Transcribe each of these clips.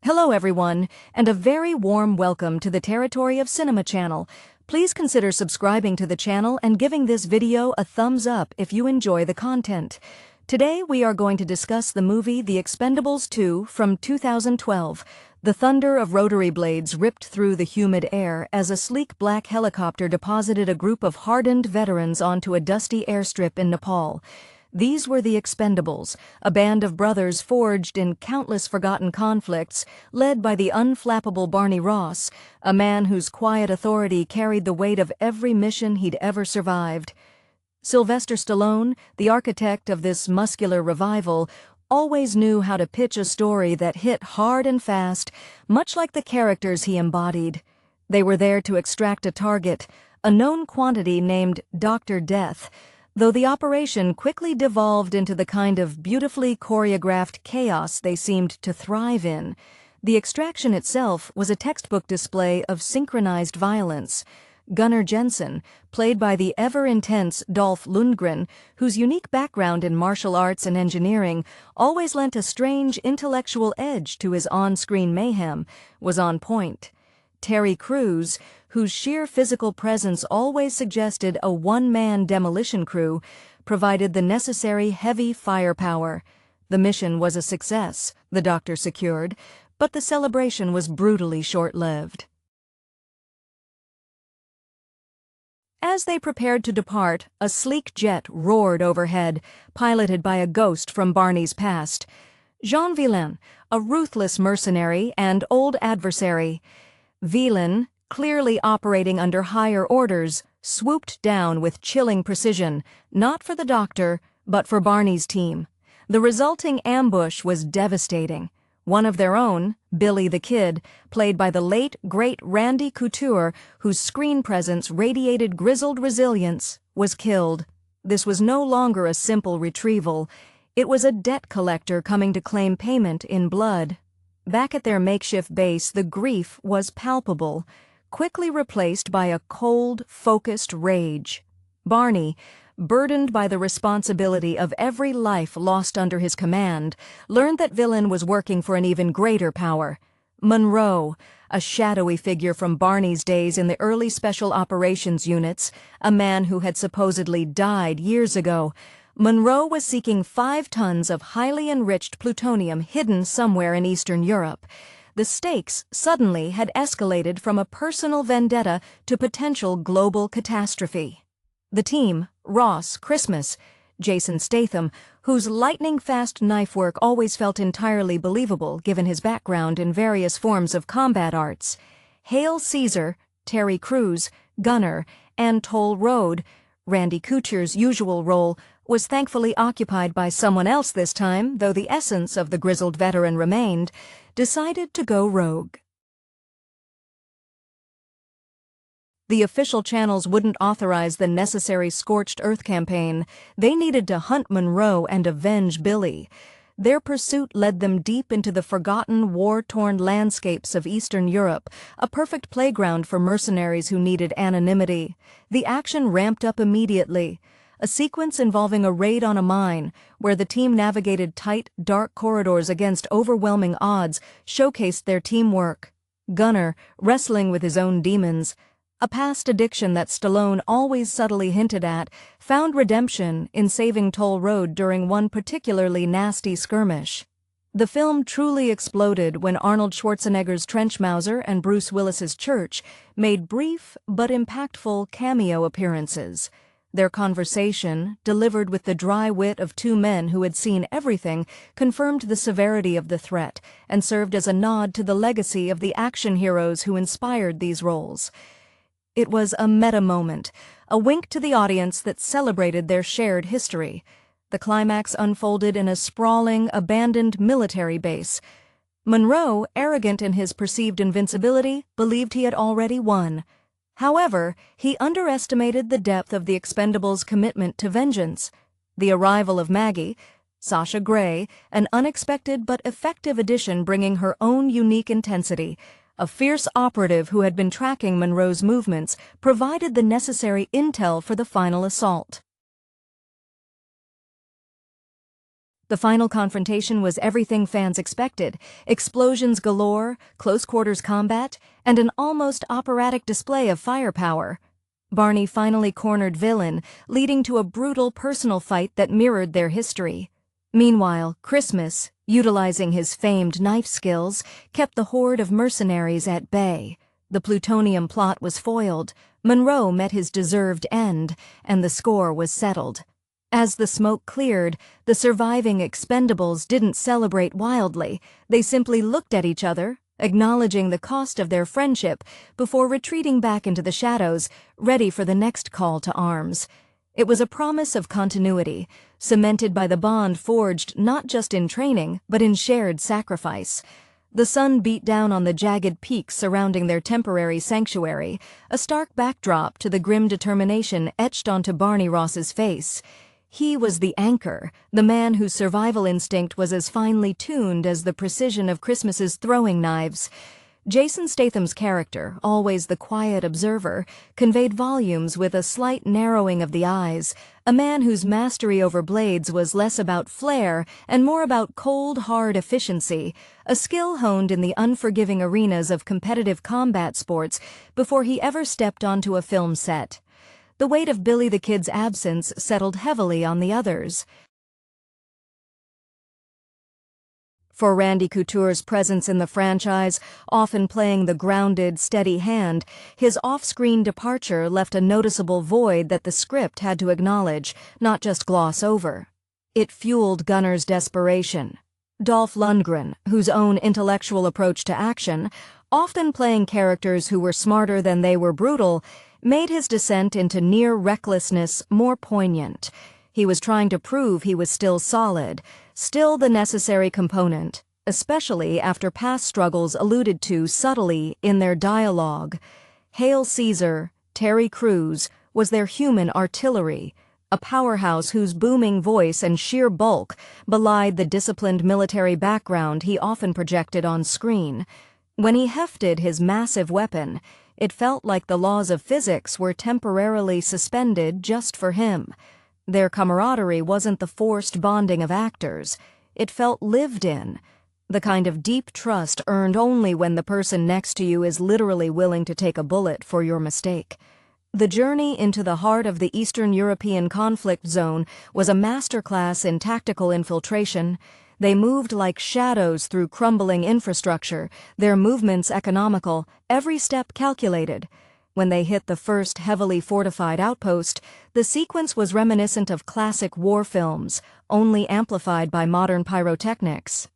Hello everyone, and a very warm welcome to the Territory of Cinema channel. Please consider subscribing to the channel and giving this video a thumbs up if you enjoy the content. Today we are going to discuss the movie The Expendables 2 from 2012. The thunder of rotary blades ripped through the humid air as a sleek black helicopter deposited a group of hardened veterans onto a dusty airstrip in Nepal. These were the Expendables, a band of brothers forged in countless forgotten conflicts, led by the unflappable Barney Ross, a man whose quiet authority carried the weight of every mission he'd ever survived. Sylvester Stallone, the architect of this muscular revival, always knew how to pitch a story that hit hard and fast, much like the characters he embodied. They were there to extract a target, a known quantity named Dr. Death, though the operation quickly devolved into the kind of beautifully choreographed chaos they seemed to thrive in. The extraction itself was a textbook display of synchronized violence. Gunnar Jensen, played by the ever-intense Dolph Lundgren, whose unique background in martial arts and engineering always lent a strange intellectual edge to his on-screen mayhem, was on point. Terry Crews, whose sheer physical presence always suggested a one-man demolition crew, provided the necessary heavy firepower. The mission was a success, the doctor secured, but the celebration was brutally short-lived. As they prepared to depart, a sleek jet roared overhead, piloted by a ghost from Barney's past. Jean Villain, a ruthless mercenary and old adversary. Villain, clearly operating under higher orders, swooped down with chilling precision, not for the doctor, but for Barney's team. The resulting ambush was devastating. One of their own, Billy the Kid, played by the late, great Randy Couture, whose screen presence radiated grizzled resilience, was killed. This was no longer a simple retrieval. It was a debt collector coming to claim payment in blood. Back at their makeshift base, the grief was palpable, quickly replaced by a cold, focused rage. Barney, burdened by the responsibility of every life lost under his command, learned that Villain was working for an even greater power. Monroe, a shadowy figure from Barney's days in the early special operations units, a man who had supposedly died years ago, Monroe was seeking 5 tons of highly enriched plutonium hidden somewhere in Eastern Europe. The stakes suddenly had escalated from a personal vendetta to potential global catastrophe. The team, Ross, Christmas, Jason Statham, whose lightning-fast knife work always felt entirely believable given his background in various forms of combat arts, Hail Caesar, Terry Crews, Gunnar, and Toll Road, Randy Couture's usual role, was thankfully occupied by someone else this time, though the essence of the grizzled veteran remained, decided to go rogue. The official channels wouldn't authorize the necessary Scorched Earth campaign. They needed to hunt Monroe and avenge Billy. Their pursuit led them deep into the forgotten, war-torn landscapes of Eastern Europe, a perfect playground for mercenaries who needed anonymity. The action ramped up immediately. A sequence involving a raid on a mine, where the team navigated tight, dark corridors against overwhelming odds, showcased their teamwork. Gunnar, wrestling with his own demons, a past addiction that Stallone always subtly hinted at, found redemption in saving Toll Road during one particularly nasty skirmish. The film truly exploded when Arnold Schwarzenegger's Trench Mauser and Bruce Willis's Church made brief but impactful cameo appearances. Their conversation, delivered with the dry wit of 2 men who had seen everything, confirmed the severity of the threat and served as a nod to the legacy of the action heroes who inspired these roles. It was a meta moment, a wink to the audience that celebrated their shared history. The climax unfolded in a sprawling, abandoned military base. Monroe, arrogant in his perceived invincibility, believed he had already won. However, he underestimated the depth of the Expendables' commitment to vengeance. The arrival of Maggie, Sasha Grey, an unexpected but effective addition bringing her own unique intensity, a fierce operative who had been tracking Monroe's movements, provided the necessary intel for the final assault. The final confrontation was everything fans expected: explosions galore, close-quarters combat, and an almost operatic display of firepower. Barney finally cornered Villain, leading to a brutal personal fight that mirrored their history. Meanwhile, Christmas, utilizing his famed knife skills, kept the horde of mercenaries at bay. The plutonium plot was foiled, Monroe met his deserved end, and the score was settled. As the smoke cleared, the surviving Expendables didn't celebrate wildly. They simply looked at each other, acknowledging the cost of their friendship before retreating back into the shadows, ready for the next call to arms. It was a promise of continuity, cemented by the bond forged not just in training, but in shared sacrifice. The sun beat down on the jagged peaks surrounding their temporary sanctuary, a stark backdrop to the grim determination etched onto Barney Ross's face. He was the anchor, the man whose survival instinct was as finely tuned as the precision of Christmas's throwing knives. Jason Statham's character, always the quiet observer, conveyed volumes with a slight narrowing of the eyes, a man whose mastery over blades was less about flair and more about cold, hard efficiency, a skill honed in the unforgiving arenas of competitive combat sports before he ever stepped onto a film set. The weight of Billy the Kid's absence settled heavily on the others. For Randy Couture's presence in the franchise, often playing the grounded, steady hand, his off-screen departure left a noticeable void that the script had to acknowledge, not just gloss over. It fueled Gunner's desperation. Dolph Lundgren, whose own intellectual approach to action, often playing characters who were smarter than they were brutal, made his descent into near recklessness more poignant. He was trying to prove he was still solid, still the necessary component, especially after past struggles alluded to subtly in their dialogue. Hail Caesar, Terry Crews, was their human artillery, a powerhouse whose booming voice and sheer bulk belied the disciplined military background he often projected on screen. When he hefted his massive weapon, it felt like the laws of physics were temporarily suspended just for him. Their camaraderie wasn't the forced bonding of actors. It felt lived in, the kind of deep trust earned only when the person next to you is literally willing to take a bullet for your mistake. The journey into the heart of the Eastern European conflict zone was a masterclass in tactical infiltration. They moved like shadows through crumbling infrastructure, their movements economical, every step calculated. When they hit the first heavily fortified outpost, the sequence was reminiscent of classic war films, only amplified by modern pyrotechnics.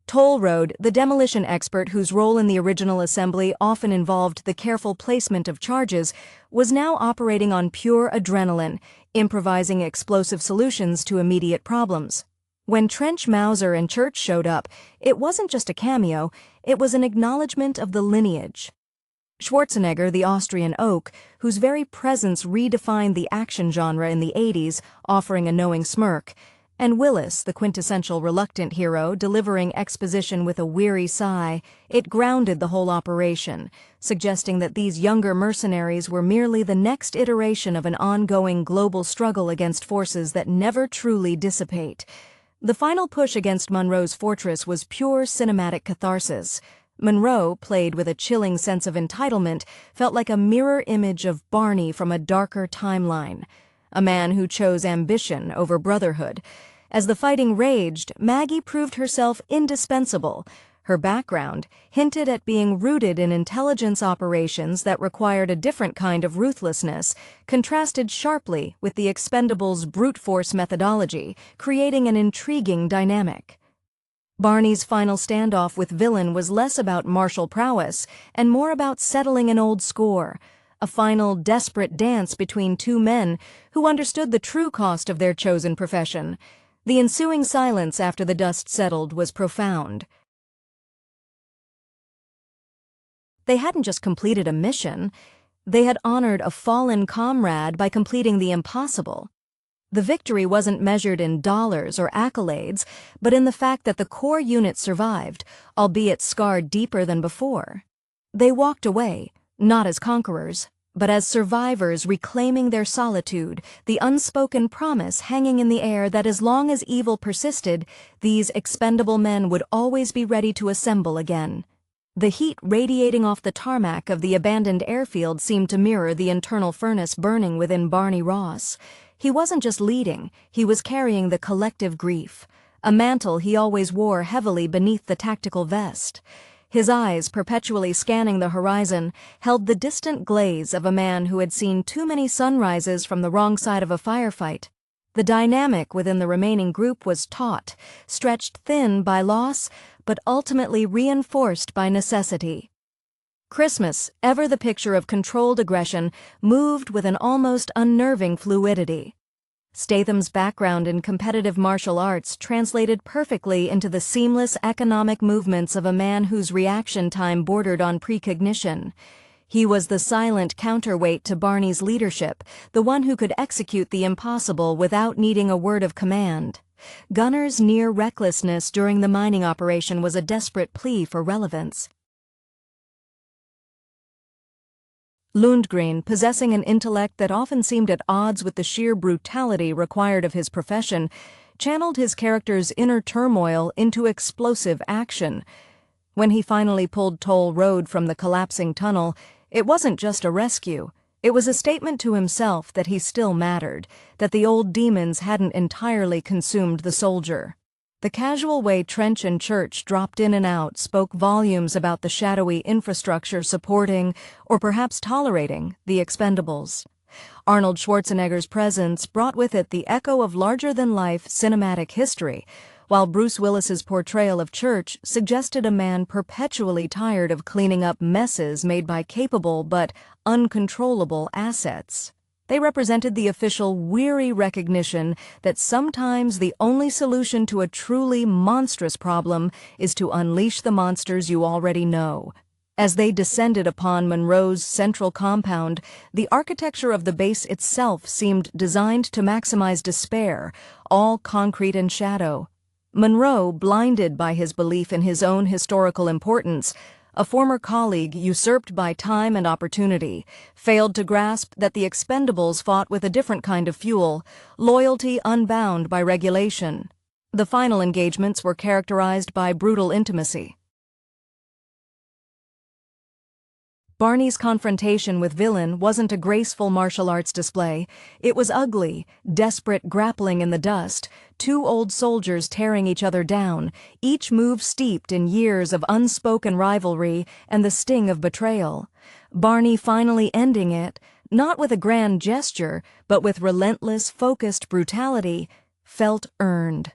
Toll Road, the demolition expert whose role in the original assembly often involved the careful placement of charges, was now operating on pure adrenaline, improvising explosive solutions to immediate problems. When Trench Mauser and Church showed up, it wasn't just a cameo, it was an acknowledgement of the lineage. Schwarzenegger, the Austrian oak, whose very presence redefined the action genre in the 80s, offering a knowing smirk, and Willis, the quintessential reluctant hero, delivering exposition with a weary sigh, it grounded the whole operation, suggesting that these younger mercenaries were merely the next iteration of an ongoing global struggle against forces that never truly dissipate. The final push against Monroe's fortress was pure cinematic catharsis. Monroe, played with a chilling sense of entitlement, felt like a mirror image of Barney from a darker timeline, a man who chose ambition over brotherhood. As the fighting raged, Maggie proved herself indispensable. Her background hinted at being rooted in intelligence operations that required a different kind of ruthlessness, contrasted sharply with the Expendables' brute force methodology, creating an intriguing dynamic. Barney's final standoff with Villain was less about martial prowess and more about settling an old score, a final desperate dance between two men who understood the true cost of their chosen profession. The ensuing silence after the dust settled was profound. They hadn't just completed a mission, they had honored a fallen comrade by completing the impossible. The victory wasn't measured in dollars or accolades, but in the fact that the core unit survived, albeit scarred deeper than before. They walked away, not as conquerors, But as survivors reclaiming their solitude, the unspoken promise hanging in the air that as long as evil persisted, these expendable men would always be ready to assemble again. The heat radiating off the tarmac of the abandoned airfield seemed to mirror the internal furnace burning within Barney Ross. He wasn't just leading, he was carrying the collective grief, a mantle he always wore heavily beneath the tactical vest. His eyes, perpetually scanning the horizon, held the distant glaze of a man who had seen too many sunrises from the wrong side of a firefight. The dynamic within the remaining group was taut, stretched thin by loss, but ultimately reinforced by necessity. Christmas, ever the picture of controlled aggression, moved with an almost unnerving fluidity. Statham's background in competitive martial arts translated perfectly into the seamless economic movements of a man whose reaction time bordered on precognition. He was the silent counterweight to Barney's leadership, the one who could execute the impossible without needing a word of command. Gunner's near recklessness during the mining operation was a desperate plea for relevance. Lundgren, possessing an intellect that often seemed at odds with the sheer brutality required of his profession, channeled his character's inner turmoil into explosive action. When he finally pulled Toll Road from the collapsing tunnel, it wasn't just a rescue. It was a statement to himself that he still mattered, that the old demons hadn't entirely consumed the soldier. The casual way Trench and Church dropped in and out spoke volumes about the shadowy infrastructure supporting, or perhaps tolerating, the Expendables. Arnold Schwarzenegger's presence brought with it the echo of larger-than-life cinematic history, while Bruce Willis's portrayal of Church suggested a man perpetually tired of cleaning up messes made by capable but uncontrollable assets. They represented the official weary recognition that sometimes the only solution to a truly monstrous problem is to unleash the monsters you already know. As they descended upon Monroe's central compound, the architecture of the base itself seemed designed to maximize despair, all concrete and shadow. Monroe, blinded by his belief in his own historical importance, a former colleague usurped by time and opportunity, failed to grasp that the Expendables fought with a different kind of fuel, loyalty unbound by regulation. The final engagements were characterized by brutal intimacy. Barney's confrontation with Villain wasn't a graceful martial arts display. It was ugly, desperate grappling in the dust, two old soldiers tearing each other down, each move steeped in years of unspoken rivalry and the sting of betrayal. Barney finally ending it, not with a grand gesture, but with relentless, focused brutality, felt earned.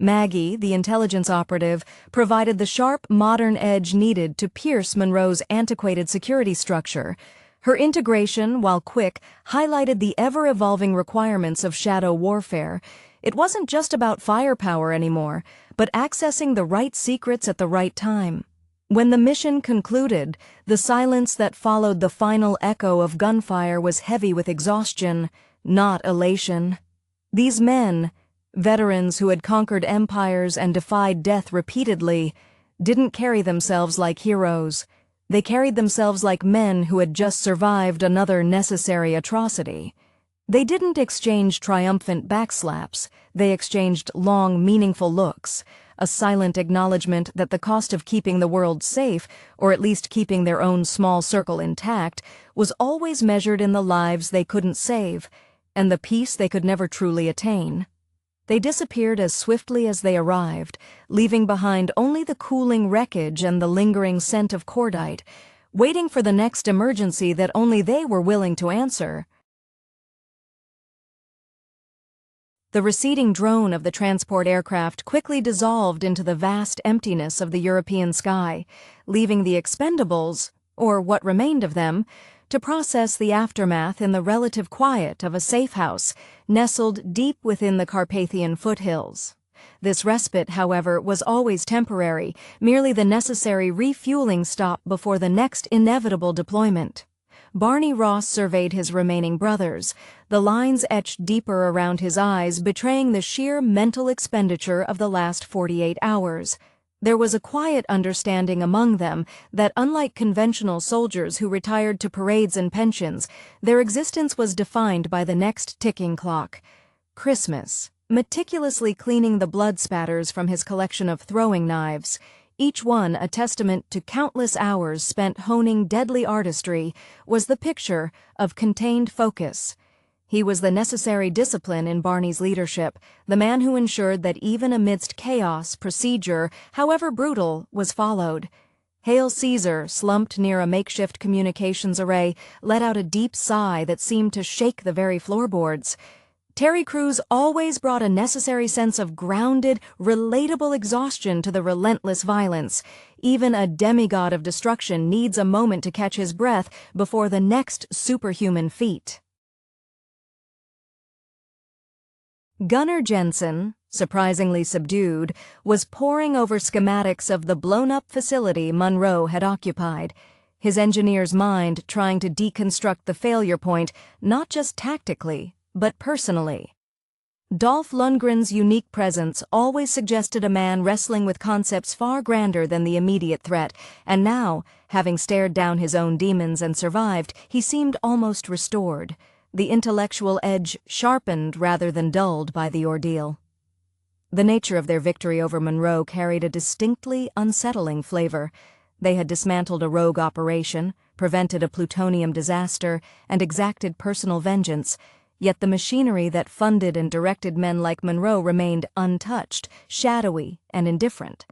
Maggie, the intelligence operative, provided the sharp, modern edge needed to pierce Monroe's antiquated security structure. Her integration, while quick, highlighted the ever-evolving requirements of shadow warfare. It wasn't just about firepower anymore, but accessing the right secrets at the right time. When the mission concluded, the silence that followed the final echo of gunfire was heavy with exhaustion, not elation. These men, veterans who had conquered empires and defied death repeatedly, didn't carry themselves like heroes. They carried themselves like men who had just survived another necessary atrocity. They didn't exchange triumphant backslaps. They exchanged long, meaningful looks, a silent acknowledgement that the cost of keeping the world safe, or at least keeping their own small circle intact, was always measured in the lives they couldn't save, and the peace they could never truly attain. They disappeared as swiftly as they arrived, leaving behind only the cooling wreckage and the lingering scent of cordite, waiting for the next emergency that only they were willing to answer. The receding drone of the transport aircraft quickly dissolved into the vast emptiness of the European sky, leaving the Expendables, or what remained of them, to process the aftermath in the relative quiet of a safe house nestled deep within the Carpathian foothills. This respite, however, was always temporary, merely the necessary refueling stop before the next inevitable deployment. Barney Ross surveyed his remaining brothers, the lines etched deeper around his eyes betraying the sheer mental expenditure of the last 48 hours. There was a quiet understanding among them that, unlike conventional soldiers who retired to parades and pensions, their existence was defined by the next ticking clock. Christmas, meticulously cleaning the blood spatters from his collection of throwing knives, each one a testament to countless hours spent honing deadly artistry, was the picture of contained focus. He was the necessary discipline in Barney's leadership, the man who ensured that even amidst chaos, procedure, however brutal, was followed. Hail Caesar, slumped near a makeshift communications array, let out a deep sigh that seemed to shake the very floorboards. Terry Crews always brought a necessary sense of grounded, relatable exhaustion to the relentless violence. Even a demigod of destruction needs a moment to catch his breath before the next superhuman feat. Gunnar Jensen, surprisingly subdued, was poring over schematics of the blown-up facility Monroe had occupied, his engineer's mind trying to deconstruct the failure point not just tactically, but personally. Dolph Lundgren's unique presence always suggested a man wrestling with concepts far grander than the immediate threat, and now, having stared down his own demons and survived, he seemed almost restored, the intellectual edge sharpened rather than dulled by the ordeal. The nature of their victory over Monroe carried a distinctly unsettling flavor. They had dismantled a rogue operation, prevented a plutonium disaster, and exacted personal vengeance, yet the machinery that funded and directed men like Monroe remained untouched, shadowy, and indifferent.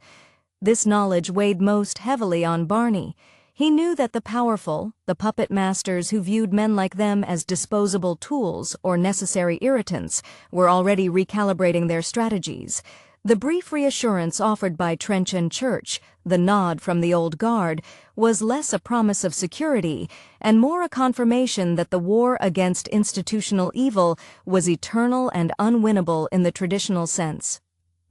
This knowledge weighed most heavily on Barney. He knew that the powerful, the puppet masters who viewed men like them as disposable tools or necessary irritants, were already recalibrating their strategies. The brief reassurance offered by Trench and Church, the nod from the old guard, was less a promise of security and more a confirmation that the war against institutional evil was eternal and unwinnable in the traditional sense.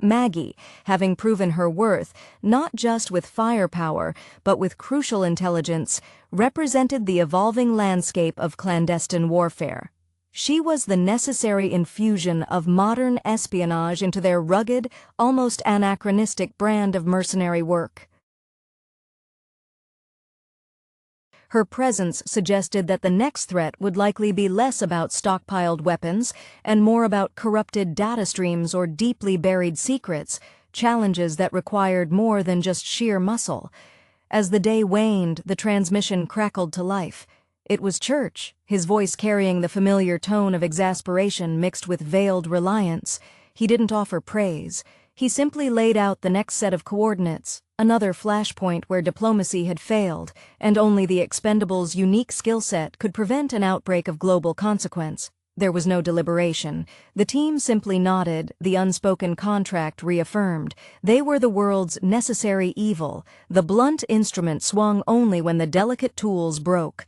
Maggie, having proven her worth, not just with firepower, but with crucial intelligence, represented the evolving landscape of clandestine warfare. She was the necessary infusion of modern espionage into their rugged, almost anachronistic brand of mercenary work. Her presence suggested that the next threat would likely be less about stockpiled weapons and more about corrupted data streams or deeply buried secrets, challenges that required more than just sheer muscle. As the day waned, the transmission crackled to life. It was Church, his voice carrying the familiar tone of exasperation mixed with veiled reliance. He didn't offer praise. He simply laid out the next set of coordinates, another flashpoint where diplomacy had failed, and only the Expendables' unique skill set could prevent an outbreak of global consequence. There was no deliberation. The team simply nodded, the unspoken contract reaffirmed. They were the world's necessary evil. The blunt instrument swung only when the delicate tools broke.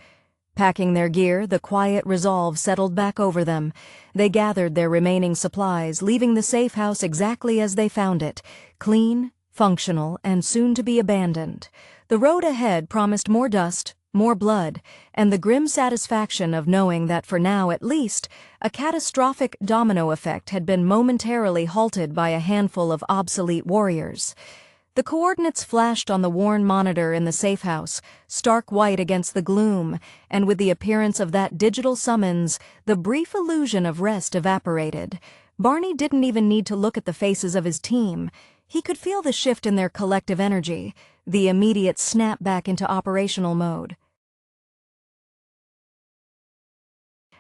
Packing their gear, the quiet resolve settled back over them. They gathered their remaining supplies, leaving the safe house exactly as they found it, clean, functional, and soon to be abandoned. The road ahead promised more dust, more blood, and the grim satisfaction of knowing that for now at least, a catastrophic domino effect had been momentarily halted by a handful of obsolete warriors. The coordinates flashed on the worn monitor in the safe house, stark white against the gloom, and with the appearance of that digital summons, the brief illusion of rest evaporated. Barney didn't even need to look at the faces of his team. He could feel the shift in their collective energy, the immediate snap back into operational mode.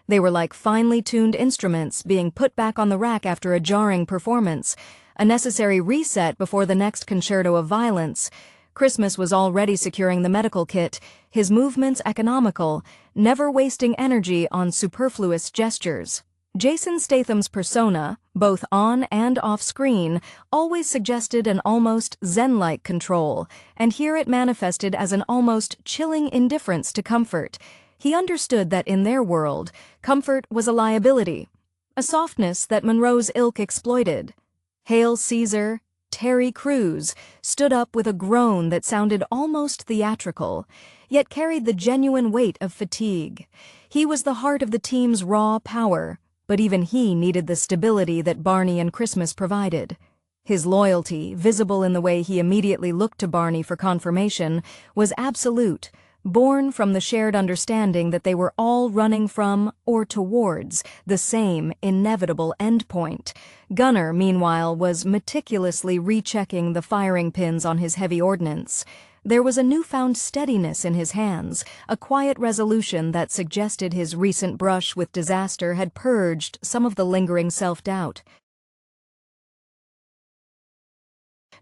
They were like finely tuned instruments being put back on the rack after a jarring performance, a necessary reset before the next concerto of violence. Christmas was already securing the medical kit, his movements economical, never wasting energy on superfluous gestures. Jason Statham's persona, both on and off-screen, always suggested an almost zen-like control, and here it manifested as an almost chilling indifference to comfort. He understood that in their world, comfort was a liability, a softness that Monroe's ilk exploited. Hail Caesar, Terry Crews, stood up with a groan that sounded almost theatrical, yet carried the genuine weight of fatigue. He was the heart of the team's raw power, but even he needed the stability that Barney and Christmas provided. His loyalty, visible in the way he immediately looked to Barney for confirmation, was absolute, born from the shared understanding that they were all running from, or towards, the same inevitable endpoint. Gunner, meanwhile, was meticulously rechecking the firing pins on his heavy ordnance. There was a newfound steadiness in his hands, a quiet resolution that suggested his recent brush with disaster had purged some of the lingering self-doubt.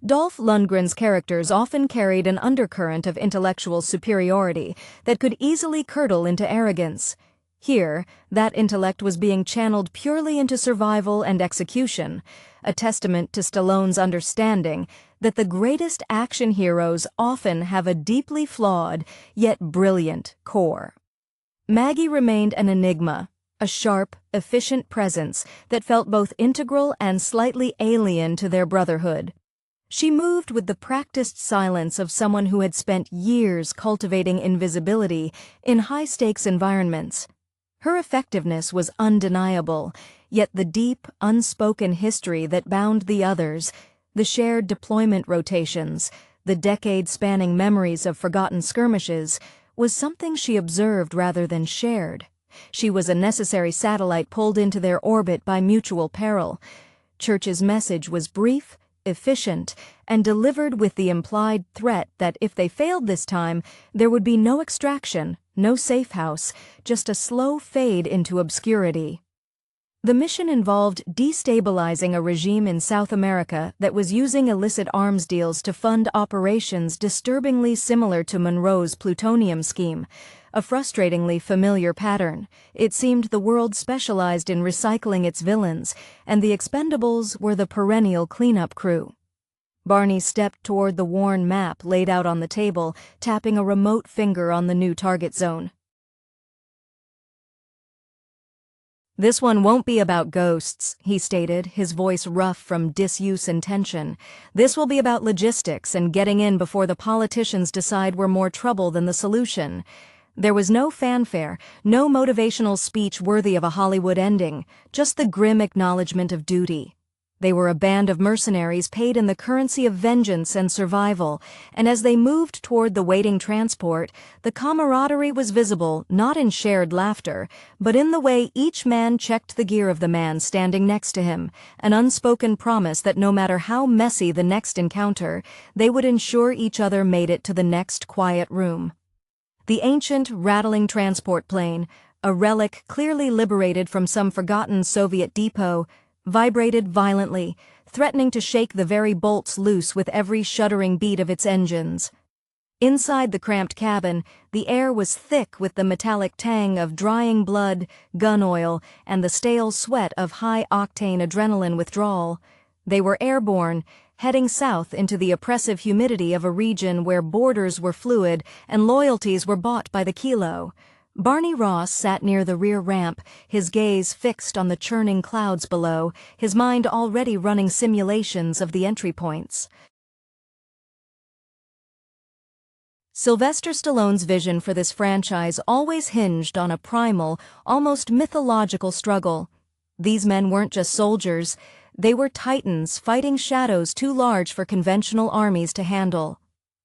Dolph Lundgren's characters often carried an undercurrent of intellectual superiority that could easily curdle into arrogance. Here, that intellect was being channeled purely into survival and execution, a testament to Stallone's understanding that the greatest action heroes often have a deeply flawed, yet brilliant, core. Maggie remained an enigma, a sharp, efficient presence that felt both integral and slightly alien to their brotherhood. She moved with the practiced silence of someone who had spent years cultivating invisibility in high-stakes environments. Her effectiveness was undeniable, yet the deep, unspoken history that bound the others, the shared deployment rotations, the decade-spanning memories of forgotten skirmishes, was something she observed rather than shared. She was a necessary satellite pulled into their orbit by mutual peril. Church's message was brief, efficient, and delivered with the implied threat that if they failed this time, there would be no extraction, no safe house, just a slow fade into obscurity. The mission involved destabilizing a regime in South America that was using illicit arms deals to fund operations disturbingly similar to Monroe's plutonium scheme, a frustratingly familiar pattern. It seemed the world specialized in recycling its villains, and the Expendables were the perennial cleanup crew. Barney stepped toward the worn map laid out on the table, tapping a remote finger on the new target zone. "This one won't be about ghosts," he stated, his voice rough from disuse and tension. "This will be about logistics and getting in before the politicians decide we're more trouble than the solution." There was no fanfare, no motivational speech worthy of a Hollywood ending, just the grim acknowledgement of duty. They were a band of mercenaries paid in the currency of vengeance and survival, and as they moved toward the waiting transport, the camaraderie was visible not in shared laughter, but in the way each man checked the gear of the man standing next to him, an unspoken promise that no matter how messy the next encounter, they would ensure each other made it to the next quiet room. The ancient, rattling transport plane, a relic clearly liberated from some forgotten Soviet depot, vibrated violently, threatening to shake the very bolts loose with every shuddering beat of its engines. Inside the cramped cabin, the air was thick with the metallic tang of drying blood, gun oil, and the stale sweat of high-octane adrenaline withdrawal. They were airborne, heading south into the oppressive humidity of a region where borders were fluid and loyalties were bought by the kilo. Barney Ross sat near the rear ramp, his gaze fixed on the churning clouds below, his mind already running simulations of the entry points. Sylvester Stallone's vision for this franchise always hinged on a primal, almost mythological struggle. These men weren't just soldiers, they were titans fighting shadows too large for conventional armies to handle.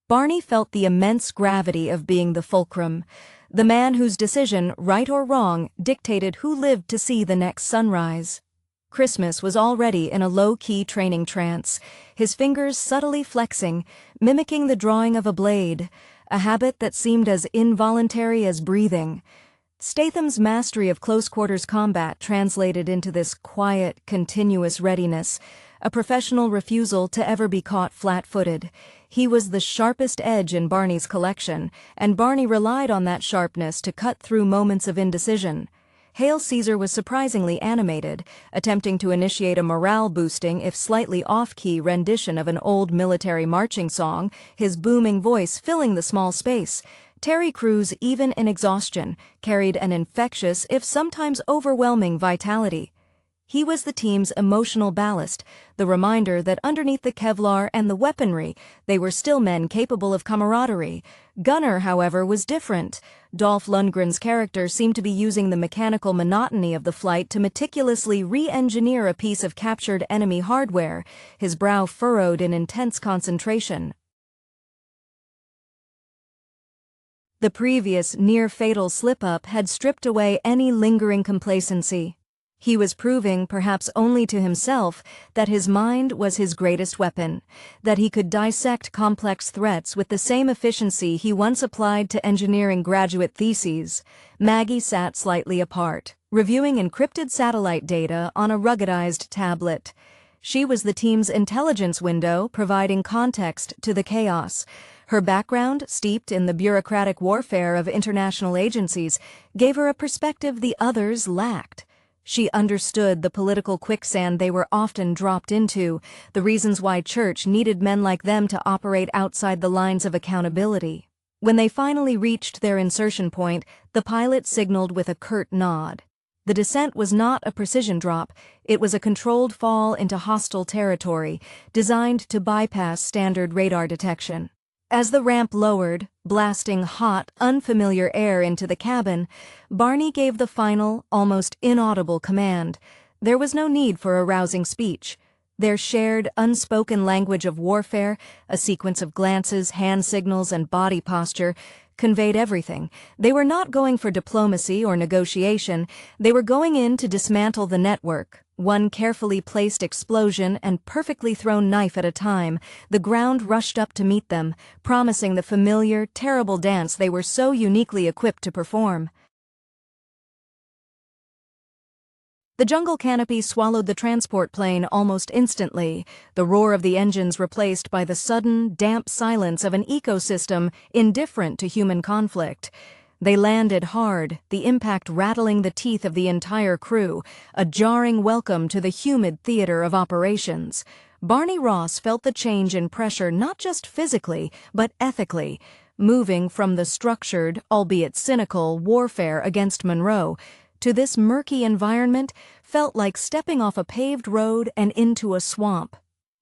Barney felt the immense gravity of being the fulcrum, the man whose decision, right or wrong, dictated who lived to see the next sunrise. Christmas was already in a low-key training trance, his fingers subtly flexing, mimicking the drawing of a blade, a habit that seemed as involuntary as breathing. Statham's mastery of close-quarters combat translated into this quiet, continuous readiness, a professional refusal to ever be caught flat-footed. He was the sharpest edge in Barney's collection, and Barney relied on that sharpness to cut through moments of indecision. Hail Caesar was surprisingly animated, attempting to initiate a morale-boosting if slightly off-key rendition of an old military marching song, his booming voice filling the small space. Terry Crews, even in exhaustion, carried an infectious, if sometimes overwhelming, vitality. He was the team's emotional ballast, the reminder that underneath the Kevlar and the weaponry, they were still men capable of camaraderie. Gunnar, however, was different. Dolph Lundgren's character seemed to be using the mechanical monotony of the flight to meticulously re-engineer a piece of captured enemy hardware, his brow furrowed in intense concentration. The previous near-fatal slip-up had stripped away any lingering complacency. He was proving, perhaps only to himself, that his mind was his greatest weapon, that he could dissect complex threats with the same efficiency he once applied to engineering graduate theses. Maggie sat slightly apart, reviewing encrypted satellite data on a ruggedized tablet. She was the team's intelligence window, providing context to the chaos. Her background, steeped in the bureaucratic warfare of international agencies, gave her a perspective the others lacked. She understood the political quicksand they were often dropped into, the reasons why Church needed men like them to operate outside the lines of accountability. When they finally reached their insertion point, the pilot signaled with a curt nod. The descent was not a precision drop, it was a controlled fall into hostile territory, designed to bypass standard radar detection. As the ramp lowered, blasting hot, unfamiliar air into the cabin, Barney gave the final, almost inaudible command. There was no need for a rousing speech. Their shared, unspoken language of warfare, a sequence of glances, hand signals, and body posture, conveyed everything. They were not going for diplomacy or negotiation. They were going in to dismantle the network. One carefully placed explosion and perfectly thrown knife at a time, the ground rushed up to meet them, promising the familiar, terrible dance they were so uniquely equipped to perform. The jungle canopy swallowed the transport plane almost instantly, the roar of the engines replaced by the sudden, damp silence of an ecosystem indifferent to human conflict. They landed hard, the impact rattling the teeth of the entire crew, a jarring welcome to the humid theater of operations. Barney Ross felt the change in pressure not just physically, but ethically, moving from the structured, albeit cynical, warfare against Monroe to this murky environment felt like stepping off a paved road and into a swamp.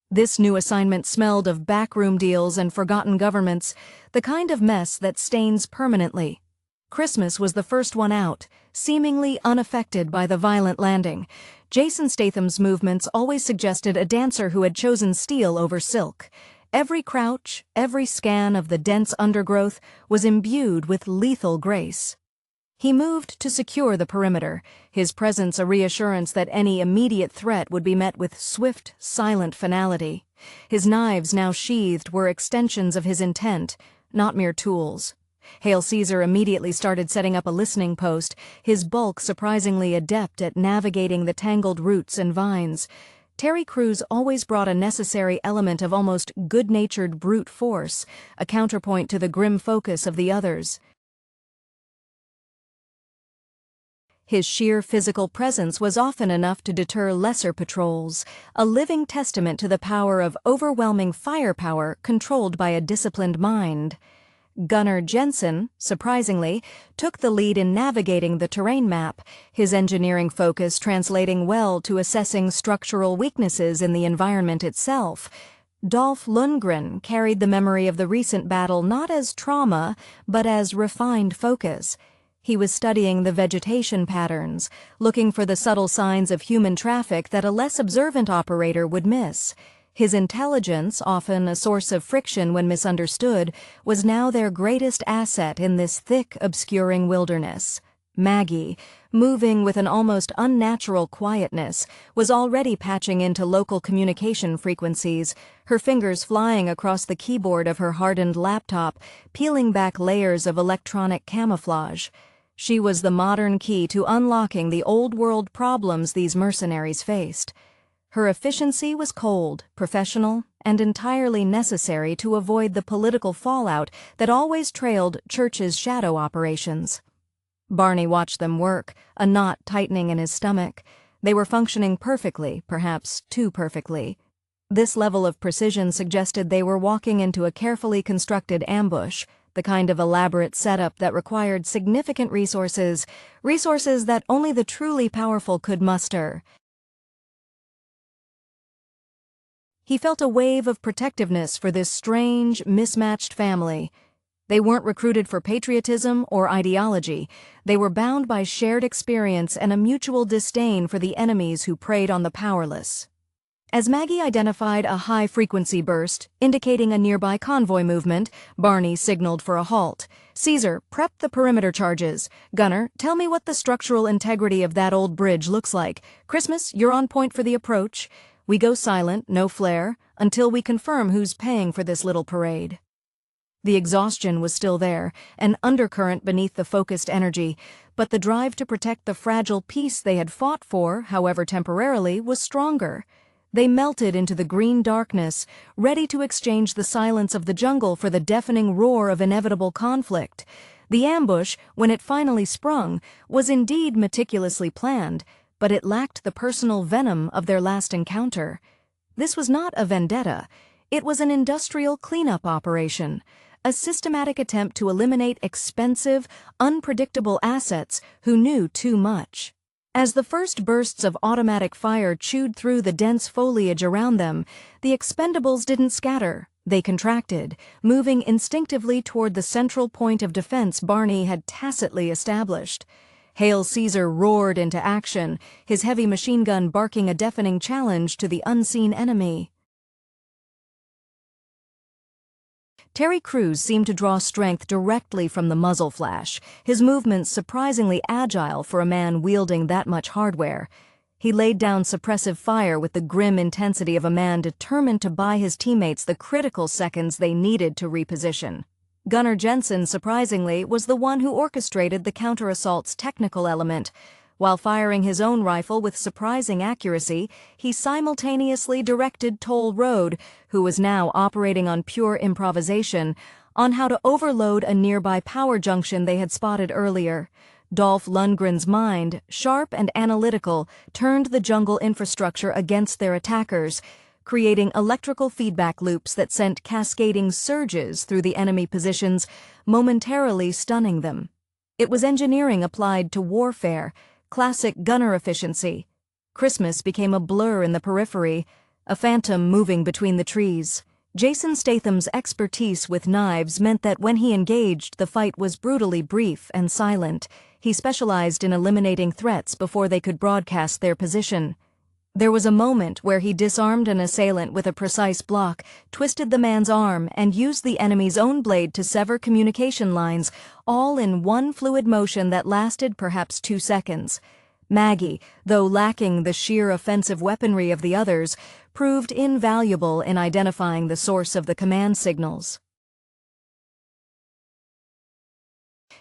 This new assignment smelled of backroom deals and forgotten governments, the kind of mess that stains permanently. Christmas was the first one out, seemingly unaffected by the violent landing. Jason Statham's movements always suggested a dancer who had chosen steel over silk. Every crouch, every scan of the dense undergrowth was imbued with lethal grace. He moved to secure the perimeter, his presence a reassurance that any immediate threat would be met with swift, silent finality. His knives, now sheathed, were extensions of his intent, not mere tools. Hail Caesar immediately started setting up a listening post, his bulk surprisingly adept at navigating the tangled roots and vines. Terry Crews always brought a necessary element of almost good-natured brute force, a counterpoint to the grim focus of the others. His sheer physical presence was often enough to deter lesser patrols, a living testament to the power of overwhelming firepower controlled by a disciplined mind. Gunnar Jensen, surprisingly, took the lead in navigating the terrain map, his engineering focus translating well to assessing structural weaknesses in the environment itself. Dolph Lundgren carried the memory of the recent battle not as trauma, but as refined focus. He was studying the vegetation patterns, looking for the subtle signs of human traffic that a less observant operator would miss. His intelligence, often a source of friction when misunderstood, was now their greatest asset in this thick, obscuring wilderness. Maggie, moving with an almost unnatural quietness, was already patching into local communication frequencies, her fingers flying across the keyboard of her hardened laptop, peeling back layers of electronic camouflage. She was the modern key to unlocking the old-world problems these mercenaries faced. Her efficiency was cold, professional, and entirely necessary to avoid the political fallout that always trailed Church's shadow operations. Barney watched them work, a knot tightening in his stomach. They were functioning perfectly, perhaps too perfectly. This level of precision suggested they were walking into a carefully constructed ambush, the kind of elaborate setup that required significant resources that only the truly powerful could muster. He felt a wave of protectiveness for this strange, mismatched family. They weren't recruited for patriotism or ideology. They were bound by shared experience and a mutual disdain for the enemies who preyed on the powerless. As Maggie identified a high-frequency burst, indicating a nearby convoy movement, Barney signaled for a halt. "Caesar, prep the perimeter charges. Gunner, tell me what the structural integrity of that old bridge looks like. Christmas, you're on point for the approach. We go silent, no flare, until we confirm who's paying for this little parade." The exhaustion was still there, an undercurrent beneath the focused energy, but the drive to protect the fragile peace they had fought for, however temporarily, was stronger. They melted into the green darkness, ready to exchange the silence of the jungle for the deafening roar of inevitable conflict. The ambush, when it finally sprung, was indeed meticulously planned, but it lacked the personal venom of their last encounter. This was not a vendetta. It was an industrial cleanup operation, a systematic attempt to eliminate expensive, unpredictable assets who knew too much. As the first bursts of automatic fire chewed through the dense foliage around them, the Expendables didn't scatter. They contracted, moving instinctively toward the central point of defense Barney had tacitly established. Hail Caesar roared into action, his heavy machine gun barking a deafening challenge to the unseen enemy. Terry Crews seemed to draw strength directly from the muzzle flash, his movements surprisingly agile for a man wielding that much hardware. He laid down suppressive fire with the grim intensity of a man determined to buy his teammates the critical seconds they needed to reposition. Gunner Jensen, surprisingly, was the one who orchestrated the counter-assault's technical element. While firing his own rifle with surprising accuracy, he simultaneously directed Toll Road, who was now operating on pure improvisation, on how to overload a nearby power junction they had spotted earlier. Dolph Lundgren's mind, sharp and analytical, turned the jungle infrastructure against their attackers, creating electrical feedback loops that sent cascading surges through the enemy positions, momentarily stunning them. It was engineering applied to warfare, classic gunner efficiency. Christmas became a blur in the periphery, a phantom moving between the trees. Jason Statham's expertise with knives meant that when he engaged, the fight was brutally brief and silent. He specialized in eliminating threats before they could broadcast their position. There was a moment where he disarmed an assailant with a precise block, twisted the man's arm, and used the enemy's own blade to sever communication lines, all in one fluid motion that lasted perhaps 2 seconds. Maggie, though lacking the sheer offensive weaponry of the others, proved invaluable in identifying the source of the command signals.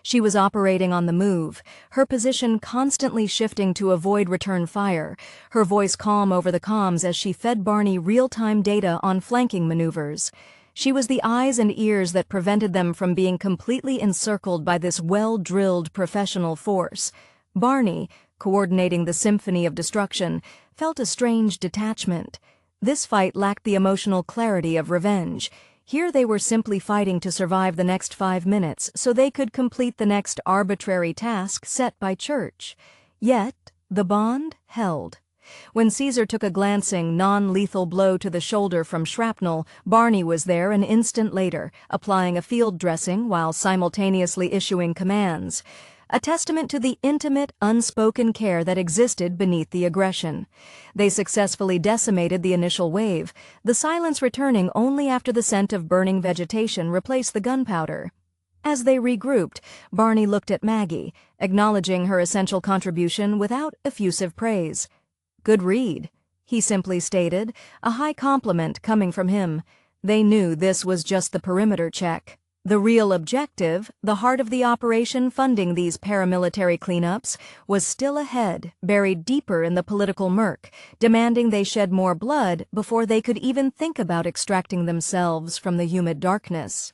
She was operating on the move, her position constantly shifting to avoid return fire, her voice calm over the comms as she fed Barney real-time data on flanking maneuvers. She was the eyes and ears that prevented them from being completely encircled by this well-drilled professional force. Barney, coordinating the symphony of destruction, felt a strange detachment. This fight lacked the emotional clarity of revenge. Here they were simply fighting to survive the next 5 minutes so they could complete the next arbitrary task set by Church. Yet, the bond held. When Caesar took a glancing, non-lethal blow to the shoulder from shrapnel, Barney was there an instant later, applying a field dressing while simultaneously issuing commands. A testament to the intimate, unspoken care that existed beneath the aggression. They successfully decimated the initial wave, the silence returning only after the scent of burning vegetation replaced the gunpowder. As they regrouped, Barney looked at Maggie, acknowledging her essential contribution without effusive praise. "Good read," he simply stated, a high compliment coming from him. They knew this was just the perimeter check. The real objective, the heart of the operation funding these paramilitary cleanups, was still ahead, buried deeper in the political murk, demanding they shed more blood before they could even think about extracting themselves from the humid darkness.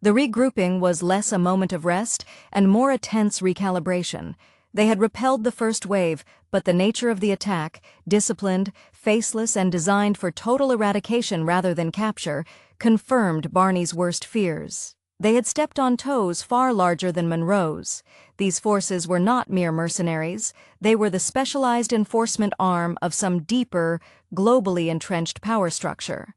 The regrouping was less a moment of rest and more a tense recalibration. They had repelled the first wave, but the nature of the attack, disciplined, faceless, and designed for total eradication rather than capture, confirmed Barney's worst fears. They had stepped on toes far larger than Monroe's. These forces were not mere mercenaries. They were the specialized enforcement arm of some deeper, globally entrenched power structure.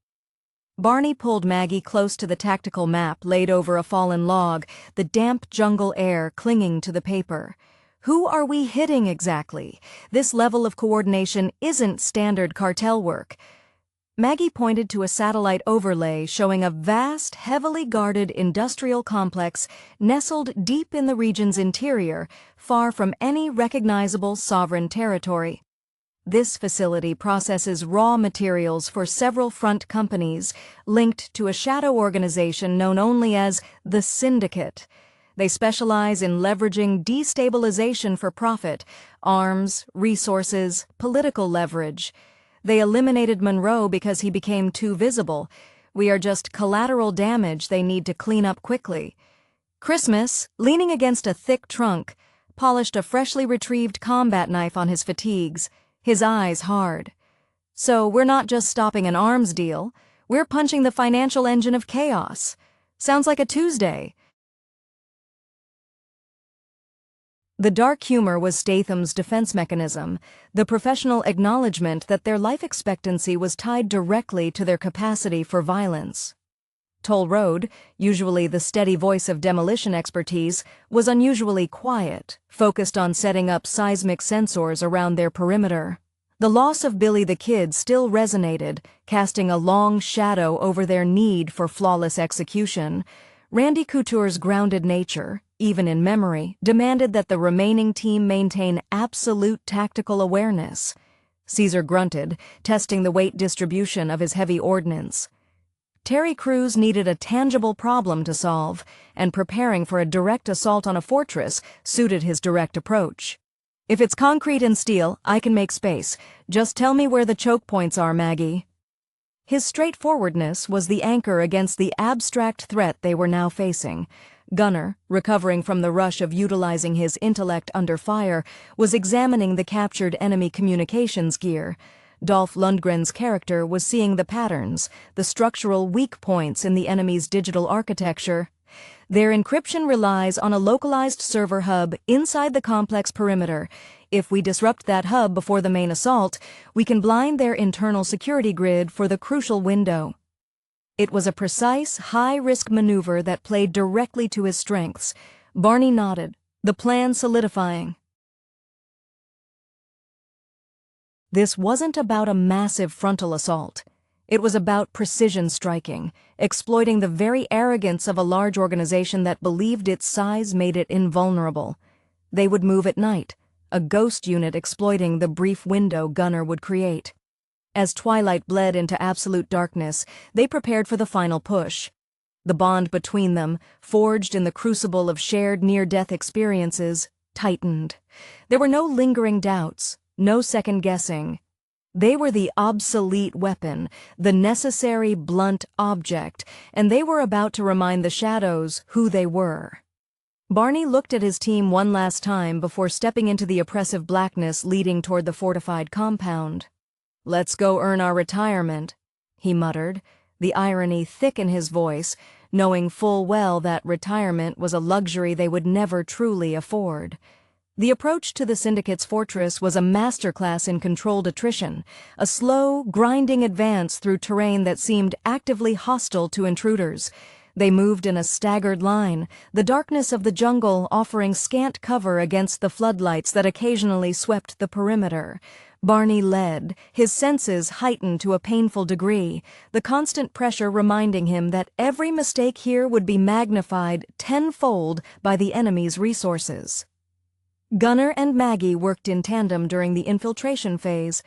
Barney pulled Maggie close to the tactical map laid over a fallen log, the damp jungle air clinging to the paper. Who are we hitting exactly? This level of coordination isn't standard cartel work. Maggie pointed to a satellite overlay showing a vast, heavily guarded industrial complex nestled deep in the region's interior, far from any recognizable sovereign territory. This facility processes raw materials for several front companies linked to a shadow organization known only as the Syndicate. They specialize in leveraging destabilization for profit, arms, resources, political leverage. They eliminated Monroe because he became too visible. We are just collateral damage they need to clean up quickly. Christmas, leaning against a thick trunk, polished a freshly retrieved combat knife on his fatigues, his eyes hard. So we're not just stopping an arms deal, we're punching the financial engine of chaos. Sounds like a Tuesday. The dark humor was Statham's defense mechanism, the professional acknowledgement that their life expectancy was tied directly to their capacity for violence. Toll Road, usually the steady voice of demolition expertise, was unusually quiet, focused on setting up seismic sensors around their perimeter. The loss of Billy the Kid still resonated, casting a long shadow over their need for flawless execution. Randy Couture's grounded nature, even in memory, demanded that the remaining team maintain absolute tactical awareness. Caesar grunted, testing the weight distribution of his heavy ordnance. Terry Crews needed a tangible problem to solve, and preparing for a direct assault on a fortress suited his direct approach. If it's concrete and steel, I can make space. Just tell me where the choke points are, Maggie. His straightforwardness was the anchor against the abstract threat they were now facing. Gunnar, recovering from the rush of utilizing his intellect under fire, was examining the captured enemy communications gear. Dolph Lundgren's character was seeing the patterns, the structural weak points in the enemy's digital architecture. Their encryption relies on a localized server hub inside the complex perimeter. If we disrupt that hub before the main assault, we can blind their internal security grid for the crucial window. It was a precise, high-risk maneuver that played directly to his strengths. Barney nodded, the plan solidifying. This wasn't about a massive frontal assault. It was about precision striking, exploiting the very arrogance of a large organization that believed its size made it invulnerable. They would move at night, a ghost unit exploiting the brief window Gunnar would create. As twilight bled into absolute darkness, they prepared for the final push. The bond between them, forged in the crucible of shared near-death experiences, tightened. There were no lingering doubts. No second-guessing. They were the obsolete weapon, the necessary blunt object, and they were about to remind the shadows who they were. Barney looked at his team one last time before stepping into the oppressive blackness leading toward the fortified compound. "Let's go earn our retirement," he muttered, the irony thick in his voice, knowing full well that retirement was a luxury they would never truly afford. The approach to the Syndicate's fortress was a masterclass in controlled attrition, a slow, grinding advance through terrain that seemed actively hostile to intruders. They moved in a staggered line, the darkness of the jungle offering scant cover against the floodlights that occasionally swept the perimeter. Barney led, his senses heightened to a painful degree, the constant pressure reminding him that every mistake here would be magnified tenfold by the enemy's resources. Gunnar and Maggie worked in tandem during the infiltration phase.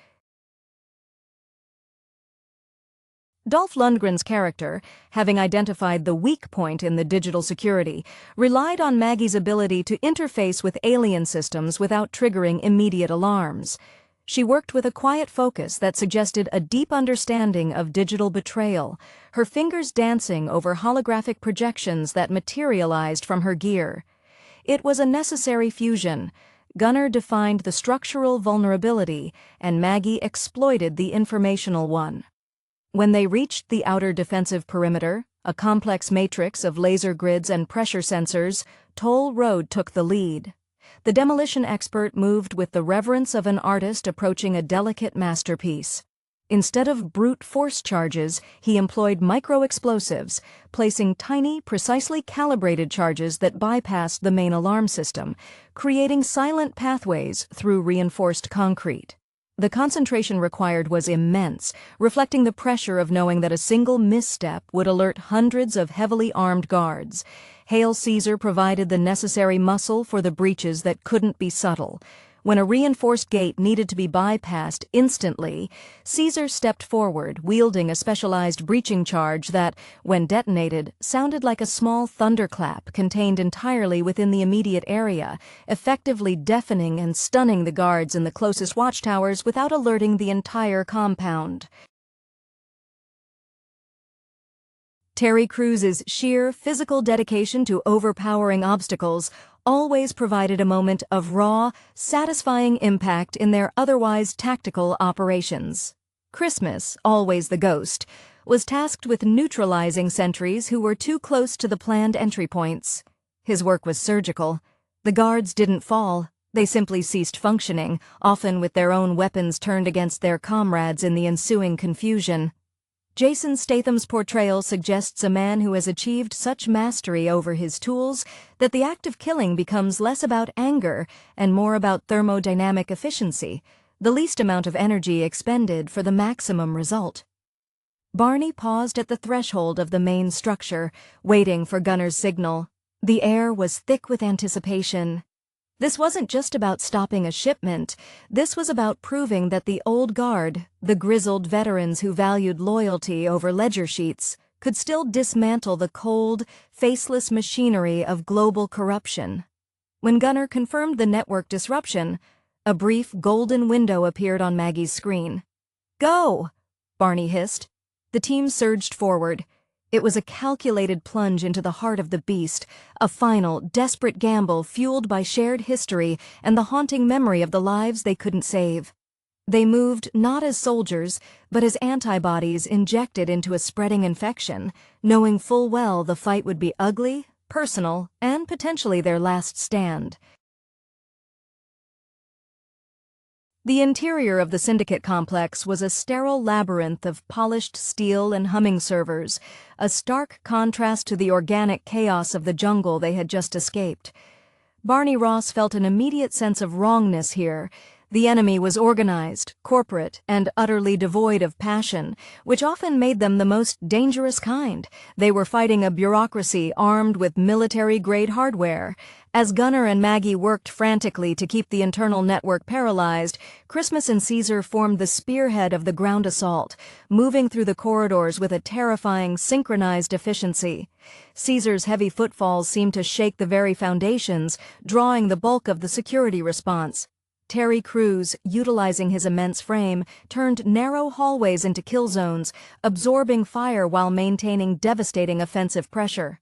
Dolph Lundgren's character, having identified the weak point in the digital security, relied on Maggie's ability to interface with alien systems without triggering immediate alarms. She worked with a quiet focus that suggested a deep understanding of digital betrayal, her fingers dancing over holographic projections that materialized from her gear. It was a necessary fusion. Gunnar defined the structural vulnerability, and Maggie exploited the informational one. When they reached the outer defensive perimeter, A complex matrix of laser grids and pressure sensors, Toll Road took the lead. The demolition expert moved with the reverence of an artist approaching a delicate masterpiece. Instead of brute force charges, he employed micro-explosives, placing tiny, precisely calibrated charges that bypassed the main alarm system, creating silent pathways through reinforced concrete. The concentration required was immense, reflecting the pressure of knowing that a single misstep would alert hundreds of heavily armed guards. Hail Caesar provided the necessary muscle for the breaches that couldn't be subtle. When a reinforced gate needed to be bypassed instantly, Caesar stepped forward, wielding a specialized breaching charge that, when detonated, sounded like a small thunderclap contained entirely within the immediate area, effectively deafening and stunning the guards in the closest watchtowers without alerting the entire compound. Terry Crews's sheer physical dedication to overpowering obstacles always provided a moment of raw, satisfying impact in their otherwise tactical operations. Christmas, always the ghost, was tasked with neutralizing sentries who were too close to the planned entry points. His work was surgical. The guards didn't fall. They simply ceased functioning, often with their own weapons turned against their comrades in the ensuing confusion. Jason Statham's portrayal suggests a man who has achieved such mastery over his tools that the act of killing becomes less about anger and more about thermodynamic efficiency, the least amount of energy expended for the maximum result. Barney paused at the threshold of the main structure, waiting for Gunner's signal. The air was thick with anticipation. This wasn't just about stopping a shipment. This was about proving that the old guard, the grizzled veterans who valued loyalty over ledger sheets, could still dismantle the cold, faceless machinery of global corruption. When Gunner confirmed the network disruption, a brief golden window appeared on Maggie's screen. "Go!" Barney hissed. The team surged forward. It was a calculated plunge into the heart of the beast, a final, desperate gamble fueled by shared history and the haunting memory of the lives they couldn't save. They moved not as soldiers, but as antibodies injected into a spreading infection, knowing full well the fight would be ugly, personal, and potentially their last stand. The interior of the Syndicate complex was a sterile labyrinth of polished steel and humming servers, a stark contrast to the organic chaos of the jungle they had just escaped. Barney Ross felt an immediate sense of wrongness here. The enemy was organized, corporate, and utterly devoid of passion, which often made them the most dangerous kind. They were fighting a bureaucracy armed with military-grade hardware. As Gunner and Maggie worked frantically to keep the internal network paralyzed, Christmas and Caesar formed the spearhead of the ground assault, moving through the corridors with a terrifying, synchronized efficiency. Caesar's heavy footfalls seemed to shake the very foundations, drawing the bulk of the security response. Terry Crews, utilizing his immense frame, turned narrow hallways into kill zones, absorbing fire while maintaining devastating offensive pressure.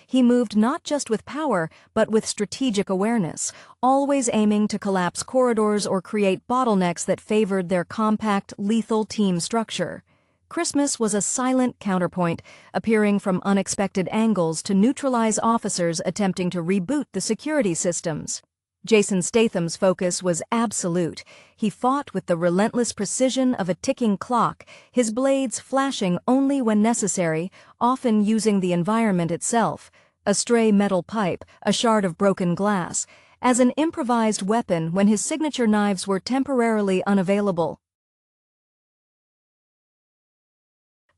He moved not just with power, but with strategic awareness, always aiming to collapse corridors or create bottlenecks that favored their compact, lethal team structure. Christmas was a silent counterpoint, appearing from unexpected angles to neutralize officers attempting to reboot the security systems. Jason Statham's focus was absolute. He fought with the relentless precision of a ticking clock, his blades flashing only when necessary, often using the environment itself, a stray metal pipe, a shard of broken glass, as an improvised weapon when his signature knives were temporarily unavailable.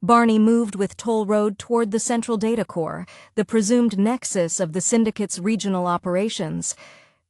Barney moved with Toll Road toward the Central Data Core, the presumed nexus of the Syndicate's regional operations.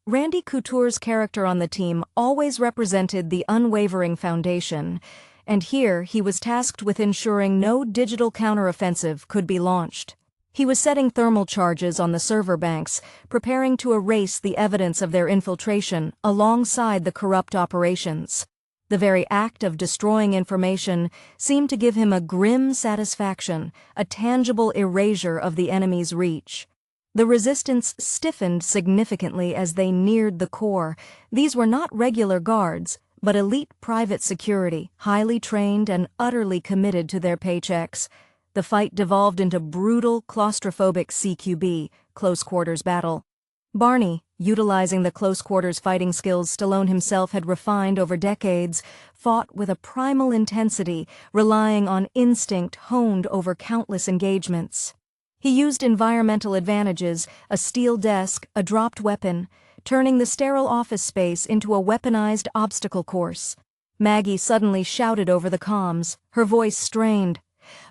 Randy Couture's character on the team always represented the unwavering foundation, and here he was tasked with ensuring no digital counteroffensive could be launched. He was setting thermal charges on the server banks, preparing to erase the evidence of their infiltration alongside the corrupt operations. The very act of destroying information seemed to give him a grim satisfaction, a tangible erasure of the enemy's reach. The resistance stiffened significantly as they neared the core. These were not regular guards, but elite private security, highly trained and utterly committed to their paychecks. The fight devolved into brutal, claustrophobic CQB, close-quarters battle. Barney, utilizing the close-quarters fighting skills Stallone himself had refined over decades, fought with a primal intensity, relying on instinct honed over countless engagements. He used environmental advantages, a steel desk, a dropped weapon, turning the sterile office space into a weaponized obstacle course. Maggie suddenly shouted over the comms, her voice strained.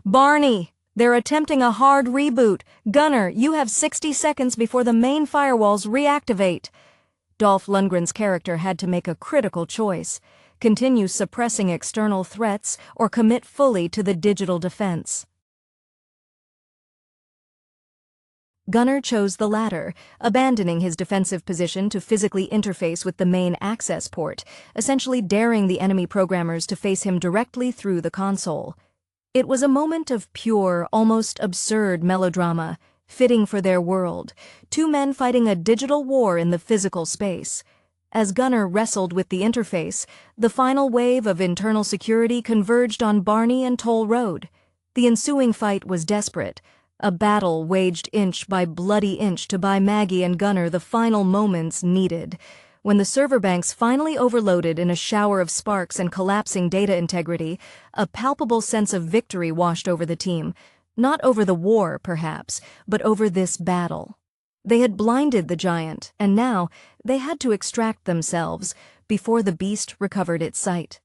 "Barney! They're attempting a hard reboot. Gunner, you have 60 seconds before the main firewalls reactivate." Dolph Lundgren's character had to make a critical choice: continue suppressing external threats or commit fully to the digital defense. Gunner chose the latter, abandoning his defensive position to physically interface with the main access port, essentially daring the enemy programmers to face him directly through the console. It was a moment of pure, almost absurd melodrama, fitting for their world, two men fighting a digital war in the physical space. As Gunner wrestled with the interface, the final wave of internal security converged on Barney and Toll Road. The ensuing fight was desperate, a battle waged inch by bloody inch to buy Maggie and Gunner the final moments needed. When the server banks finally overloaded in a shower of sparks and collapsing data integrity, a palpable sense of victory washed over the team. Not over the war, perhaps, but over this battle. They had blinded the giant, and now they had to extract themselves before the beast recovered its sight.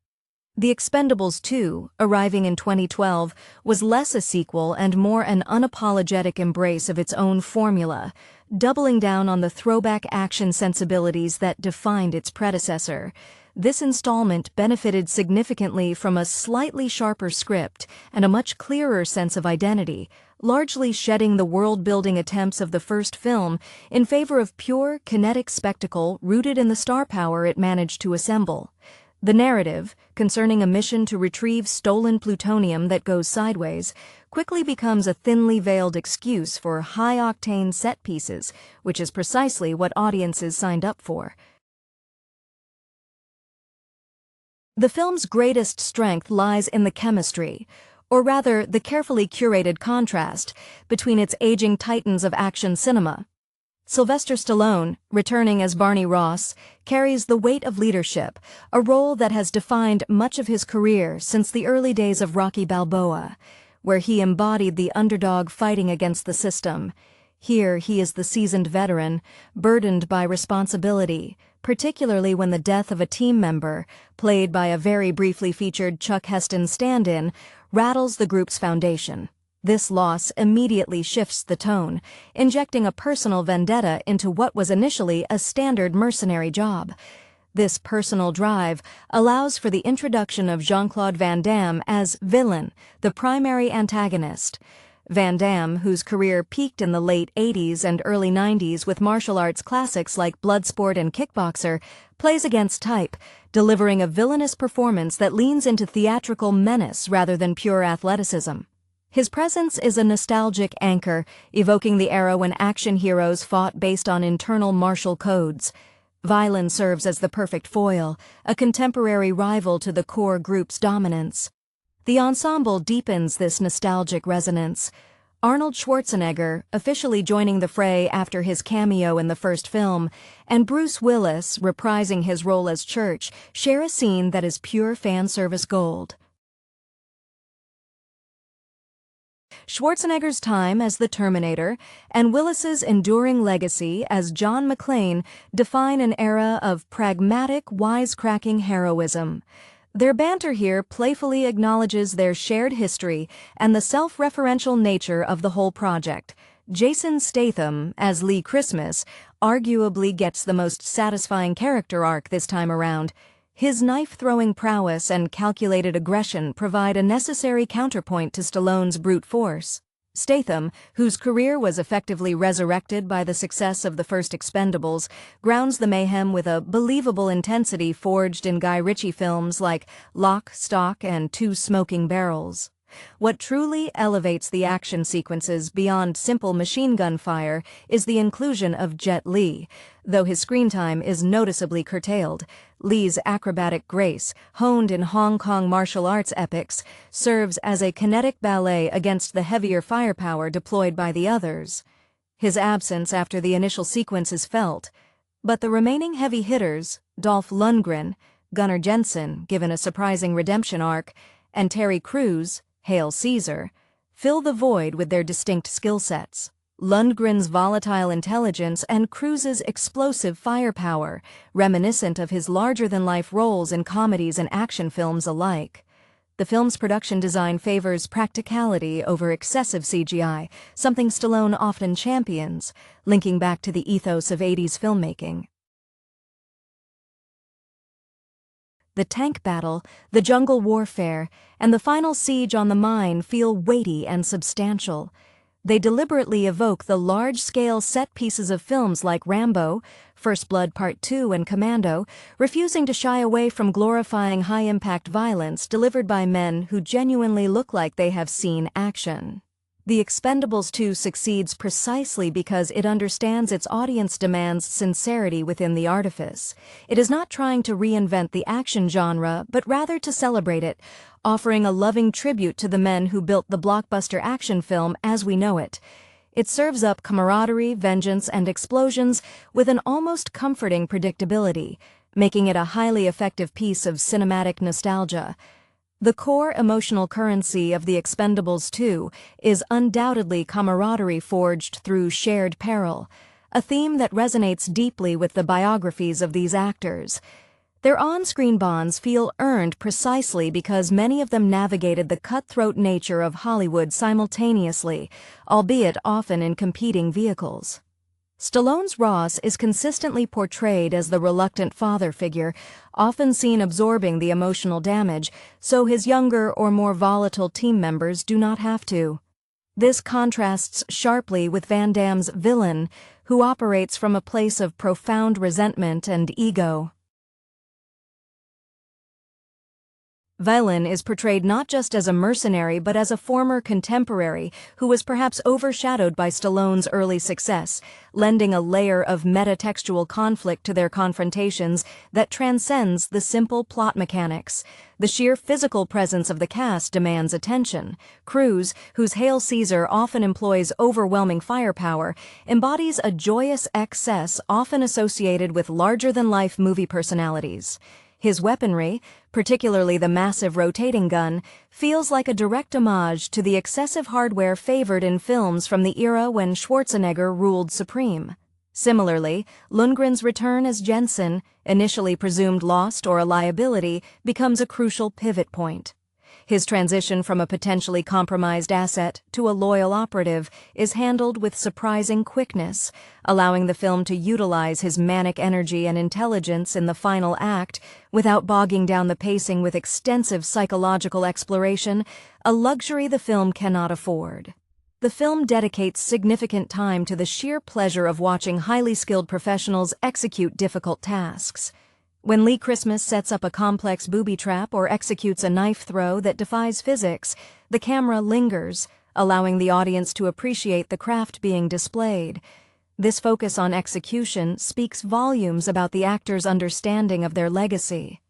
The Expendables 2, arriving in 2012, was less a sequel and more an unapologetic embrace of its own formula, doubling down on the throwback action sensibilities that defined its predecessor. This installment benefited significantly from a slightly sharper script and a much clearer sense of identity, largely shedding the world-building attempts of the first film in favor of pure, kinetic spectacle rooted in the star power it managed to assemble. The narrative, concerning a mission to retrieve stolen plutonium that goes sideways, quickly becomes a thinly veiled excuse for high-octane set pieces, which is precisely what audiences signed up for. The film's greatest strength lies in the chemistry, or rather the carefully curated contrast, between its aging titans of action cinema. Sylvester Stallone, returning as Barney Ross, carries the weight of leadership, a role that has defined much of his career since the early days of Rocky Balboa, where he embodied the underdog fighting against the system. Here he is the seasoned veteran, burdened by responsibility, particularly when the death of a team member, played by a very briefly featured Chuck Heston stand-in, rattles the group's foundation. This loss immediately shifts the tone, injecting a personal vendetta into what was initially a standard mercenary job. This personal drive allows for the introduction of Jean-Claude Van Damme as villain, the primary antagonist. Van Damme, whose career peaked in the late 80s and early 90s with martial arts classics like Bloodsport and Kickboxer, plays against type, delivering a villainous performance that leans into theatrical menace rather than pure athleticism. His presence is a nostalgic anchor, evoking the era when action heroes fought based on internal martial codes. Violin serves as the perfect foil, a contemporary rival to the core group's dominance. The ensemble deepens this nostalgic resonance. Arnold Schwarzenegger, officially joining the fray after his cameo in the first film, and Bruce Willis, reprising his role as Church, share a scene that is pure fan service gold. Schwarzenegger's time as the Terminator and Willis's enduring legacy as John McClane define an era of pragmatic, wisecracking heroism. Their banter here playfully acknowledges their shared history and the self-referential nature of the whole project. Jason Statham, as Lee Christmas, arguably gets the most satisfying character arc this time around. His knife-throwing prowess and calculated aggression provide a necessary counterpoint to Stallone's brute force. Statham, whose career was effectively resurrected by the success of the first Expendables, grounds the mayhem with a believable intensity forged in Guy Ritchie films like Lock, Stock, and Two Smoking Barrels. What truly elevates the action sequences beyond simple machine gun fire is the inclusion of Jet Li. Though his screen time is noticeably curtailed, Li's acrobatic grace, honed in Hong Kong martial arts epics, serves as a kinetic ballet against the heavier firepower deployed by the others. His absence after the initial sequence is felt, but the remaining heavy hitters, Dolph Lundgren, Gunnar Jensen, given a surprising redemption arc, and Terry Crews, Hail Caesar, fill the void with their distinct skill sets. Lundgren's volatile intelligence and Crews's explosive firepower, reminiscent of his larger-than-life roles in comedies and action films alike. The film's production design favors practicality over excessive CGI, something Stallone often champions, linking back to the ethos of 80s filmmaking. The tank battle, the jungle warfare, and the final siege on the mine feel weighty and substantial. They deliberately evoke the large-scale set pieces of films like Rambo, First Blood Part 2, and Commando, refusing to shy away from glorifying high-impact violence delivered by men who genuinely look like they have seen action. The Expendables 2 succeeds precisely because it understands its audience demands sincerity within the artifice. It is not trying to reinvent the action genre, but rather to celebrate it, offering a loving tribute to the men who built the blockbuster action film as we know it. It serves up camaraderie, vengeance, and explosions with an almost comforting predictability, making it a highly effective piece of cinematic nostalgia. The core emotional currency of The Expendables 2 is undoubtedly camaraderie forged through shared peril, a theme that resonates deeply with the biographies of these actors. Their on-screen bonds feel earned precisely because many of them navigated the cutthroat nature of Hollywood simultaneously, albeit often in competing vehicles. Stallone's Ross is consistently portrayed as the reluctant father figure, often seen absorbing the emotional damage, so his younger or more volatile team members do not have to. This contrasts sharply with Van Damme's villain, who operates from a place of profound resentment and ego. Villain is portrayed not just as a mercenary but as a former contemporary who was perhaps overshadowed by Stallone's early success, lending a layer of metatextual conflict to their confrontations that transcends the simple plot mechanics. The sheer physical presence of the cast demands attention. Crews, whose Hail Caesar often employs overwhelming firepower, embodies a joyous excess often associated with larger-than-life movie personalities. His weaponry, particularly the massive rotating gun, feels like a direct homage to the excessive hardware favored in films from the era when Schwarzenegger ruled supreme. Similarly, Lundgren's return as Jensen, initially presumed lost or a liability, becomes a crucial pivot point. His transition from a potentially compromised asset to a loyal operative is handled with surprising quickness, allowing the film to utilize his manic energy and intelligence in the final act without bogging down the pacing with extensive psychological exploration, a luxury the film cannot afford. The film dedicates significant time to the sheer pleasure of watching highly skilled professionals execute difficult tasks. When Lee Christmas sets up a complex booby trap or executes a knife throw that defies physics, the camera lingers, allowing the audience to appreciate the craft being displayed. This focus on execution speaks volumes about the actor's understanding of their legacy.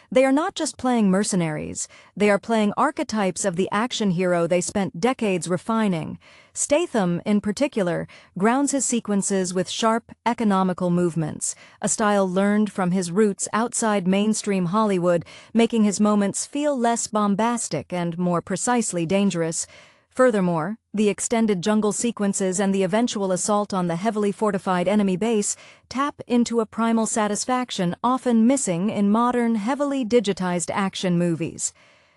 They are not just playing mercenaries, they are playing archetypes of the action hero they spent decades refining. Statham, in particular, grounds his sequences with sharp, economical movements, a style learned from his roots outside mainstream Hollywood, making his moments feel less bombastic and more precisely dangerous. Furthermore, the extended jungle sequences and the eventual assault on the heavily fortified enemy base tap into a primal satisfaction often missing in modern, heavily digitized action movies.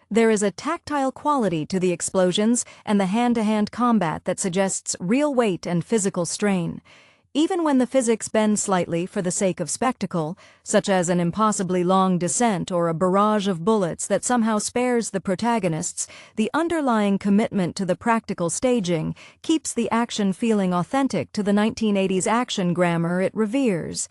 There is a tactile quality to the explosions and the hand-to-hand combat that suggests real weight and physical strain. Even when the physics bend slightly for the sake of spectacle, such as an impossibly long descent or a barrage of bullets that somehow spares the protagonists, the underlying commitment to the practical staging keeps the action feeling authentic to the 1980s action grammar it reveres.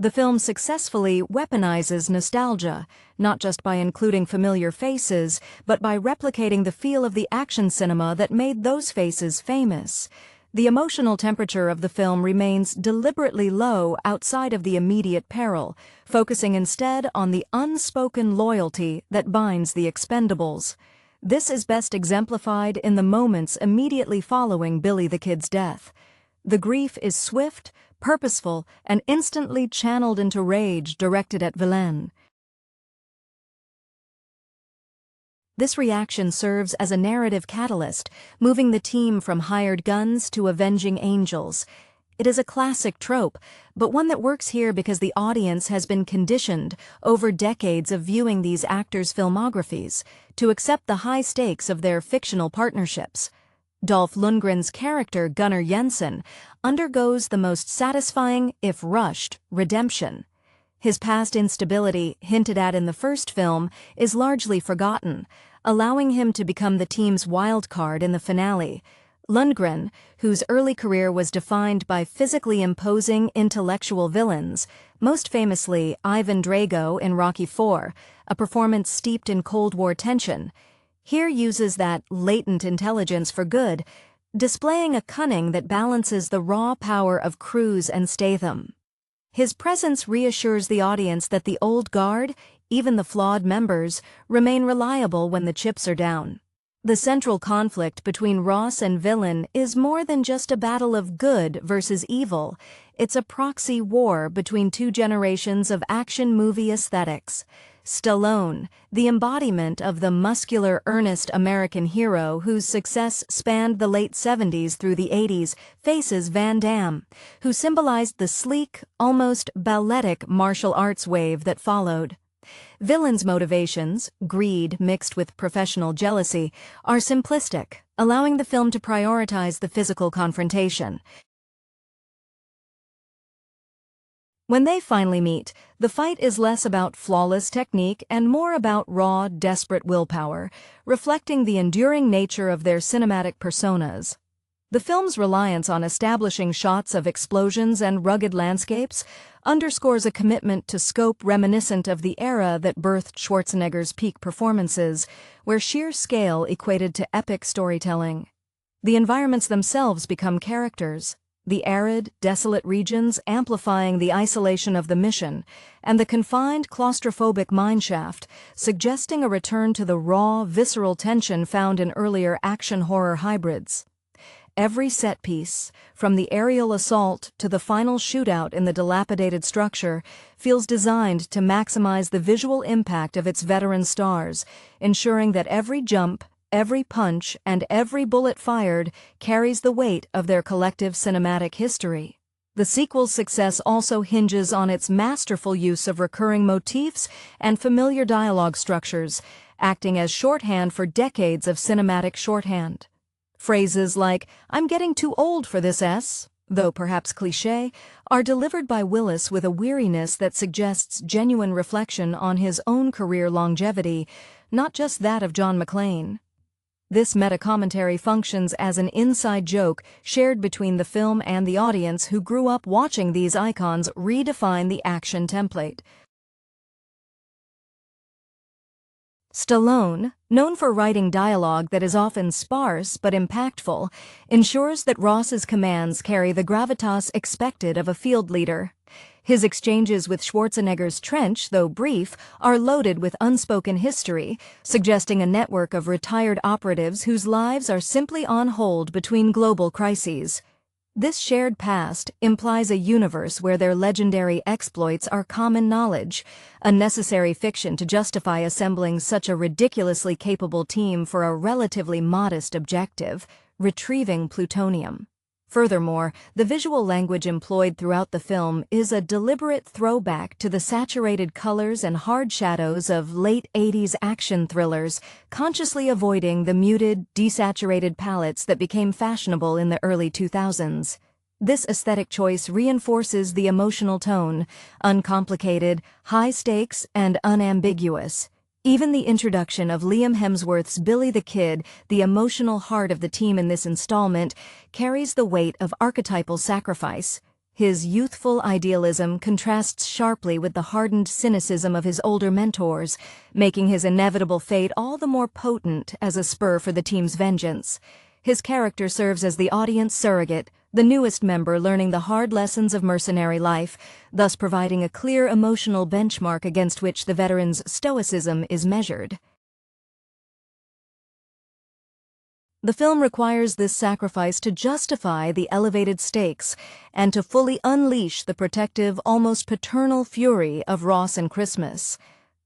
The film successfully weaponizes nostalgia, not just by including familiar faces, but by replicating the feel of the action cinema that made those faces famous. The emotional temperature of the film remains deliberately low outside of the immediate peril, focusing instead on the unspoken loyalty that binds the Expendables. This is best exemplified in the moments immediately following Billy the Kid's death. The grief is swift, purposeful, and instantly channeled into rage directed at Villain. This reaction serves as a narrative catalyst, moving the team from hired guns to avenging angels. It is a classic trope, but one that works here because the audience has been conditioned, over decades of viewing these actors' filmographies, to accept the high stakes of their fictional partnerships. Dolph Lundgren's character, Gunnar Jensen, undergoes the most satisfying, if rushed, redemption. His past instability, hinted at in the first film, is largely forgotten, allowing him to become the team's wild card in the finale. Lundgren, whose early career was defined by physically imposing intellectual villains, most famously Ivan Drago in Rocky IV, a performance steeped in Cold War tension, here uses that latent intelligence for good, displaying a cunning that balances the raw power of Cruise and Statham. His presence reassures the audience that the old guard, even the flawed members, remain reliable when the chips are down. The central conflict between Ross and Villain is more than just a battle of good versus evil. It's a proxy war between two generations of action movie aesthetics. Stallone, the embodiment of the muscular, earnest American hero whose success spanned the late 70s through the 80s, faces Van Damme, who symbolized the sleek, almost balletic martial arts wave that followed. Villain's motivations, greed mixed with professional jealousy, are simplistic, allowing the film to prioritize the physical confrontation. When they finally meet, the fight is less about flawless technique and more about raw, desperate willpower, reflecting the enduring nature of their cinematic personas. The film's reliance on establishing shots of explosions and rugged landscapes underscores a commitment to scope reminiscent of the era that birthed Schwarzenegger's peak performances, where sheer scale equated to epic storytelling. The environments themselves become characters, the arid, desolate regions amplifying the isolation of the mission, and the confined, claustrophobic mineshaft, suggesting a return to the raw, visceral tension found in earlier action-horror hybrids. Every set piece, from the aerial assault to the final shootout in the dilapidated structure, feels designed to maximize the visual impact of its veteran stars, ensuring that every jump, every punch, and every bullet fired carries the weight of their collective cinematic history. The sequel's success also hinges on its masterful use of recurring motifs and familiar dialogue structures, acting as shorthand for decades of cinematic shorthand. Phrases like, "I'm getting too old for this S," though perhaps cliché, are delivered by Willis with a weariness that suggests genuine reflection on his own career longevity, not just that of John McClane. This meta-commentary functions as an inside joke shared between the film and the audience who grew up watching these icons redefine the action template. Stallone, known for writing dialogue that is often sparse but impactful, ensures that Ross's commands carry the gravitas expected of a field leader. His exchanges with Schwarzenegger's trench, though brief, are loaded with unspoken history, suggesting a network of retired operatives whose lives are simply on hold between global crises. This shared past implies a universe where their legendary exploits are common knowledge, a necessary fiction to justify assembling such a ridiculously capable team for a relatively modest objective, retrieving plutonium. Furthermore, the visual language employed throughout the film is a deliberate throwback to the saturated colors and hard shadows of late 80s action thrillers, consciously avoiding the muted, desaturated palettes that became fashionable in the early 2000s. This aesthetic choice reinforces the emotional tone, uncomplicated, high stakes, and unambiguous. Even the introduction of Liam Hemsworth's Billy the Kid, the emotional heart of the team in this installment, carries the weight of archetypal sacrifice. His youthful idealism contrasts sharply with the hardened cynicism of his older mentors, making his inevitable fate all the more potent as a spur for the team's vengeance. His character serves as the audience surrogate, the newest member learning the hard lessons of mercenary life, thus providing a clear emotional benchmark against which the veteran's stoicism is measured. The film requires this sacrifice to justify the elevated stakes and to fully unleash the protective, almost paternal fury of Ross and Christmas.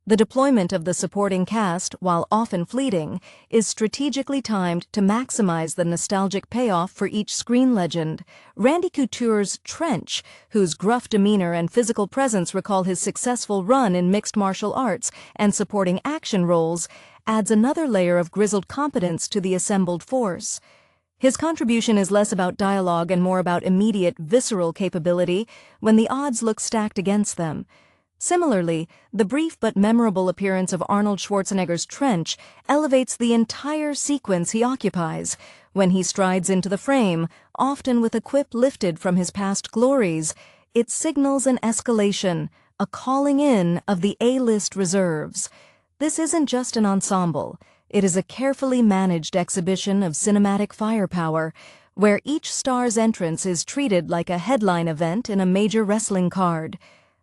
The deployment of the supporting cast, while often fleeting, is strategically timed to maximize the nostalgic payoff for each screen legend. Randy Couture's Trench, whose gruff demeanor and physical presence recall his successful run in mixed martial arts and supporting action roles, adds another layer of grizzled competence to the assembled force. His contribution is less about dialogue and more about immediate, visceral capability when the odds look stacked against them. Similarly, the brief but memorable appearance of Arnold Schwarzenegger's Trench elevates the entire sequence he occupies. When he strides into the frame, often with a quip lifted from his past glories, it signals an escalation, a calling in of the A-list reserves. This isn't just an ensemble. It is a carefully managed exhibition of cinematic firepower, where each star's entrance is treated like a headline event in a major wrestling card.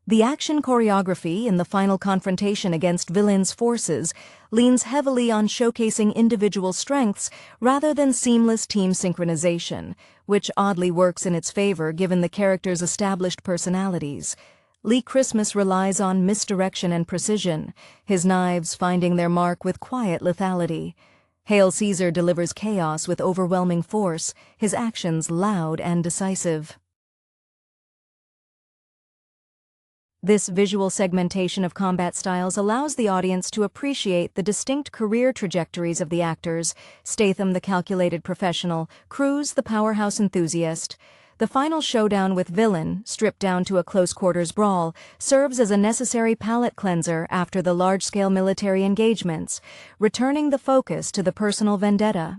The action choreography in the final confrontation against villains' forces leans heavily on showcasing individual strengths rather than seamless team synchronization, which oddly works in its favor given the characters' established personalities. Lee Christmas relies on misdirection and precision, his knives finding their mark with quiet lethality. Hail Caesar delivers chaos with overwhelming force, his actions loud and decisive. This visual segmentation of combat styles allows the audience to appreciate the distinct career trajectories of the actors: Statham, the calculated professional; Cruise, the powerhouse enthusiast. The final showdown with Villain, stripped down to a close-quarters brawl, serves as a necessary palate cleanser after the large-scale military engagements, returning the focus to the personal vendetta.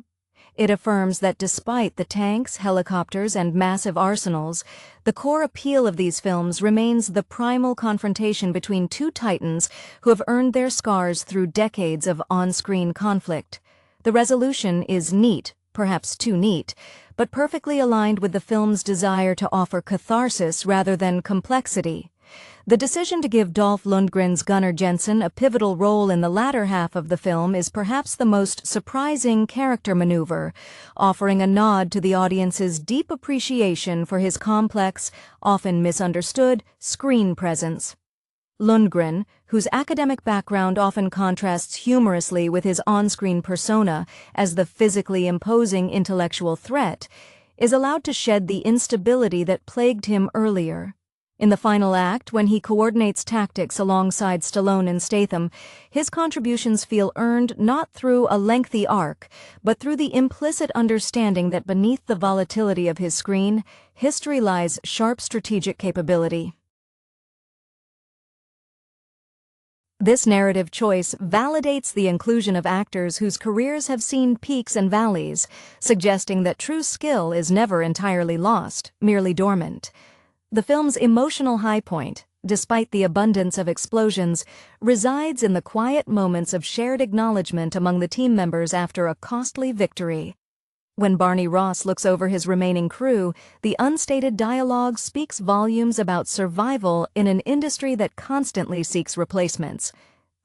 It affirms that despite the tanks, helicopters, and massive arsenals, the core appeal of these films remains the primal confrontation between two titans who have earned their scars through decades of on-screen conflict. The resolution is neat, perhaps too neat, but perfectly aligned with the film's desire to offer catharsis rather than complexity. The decision to give Dolph Lundgren's Gunnar Jensen a pivotal role in the latter half of the film is perhaps the most surprising character maneuver, offering a nod to the audience's deep appreciation for his complex, often misunderstood, screen presence. Lundgren, whose academic background often contrasts humorously with his on-screen persona as the physically imposing intellectual threat, is allowed to shed the instability that plagued him earlier. In the final act, when he coordinates tactics alongside Stallone and Statham, his contributions feel earned not through a lengthy arc, but through the implicit understanding that beneath the volatility of his screen, history lies sharp strategic capability. This narrative choice validates the inclusion of actors whose careers have seen peaks and valleys, suggesting that true skill is never entirely lost, merely dormant. The film's emotional high point, despite the abundance of explosions, resides in the quiet moments of shared acknowledgement among the team members after a costly victory. When Barney Ross looks over his remaining crew, the unstated dialogue speaks volumes about survival in an industry that constantly seeks replacements.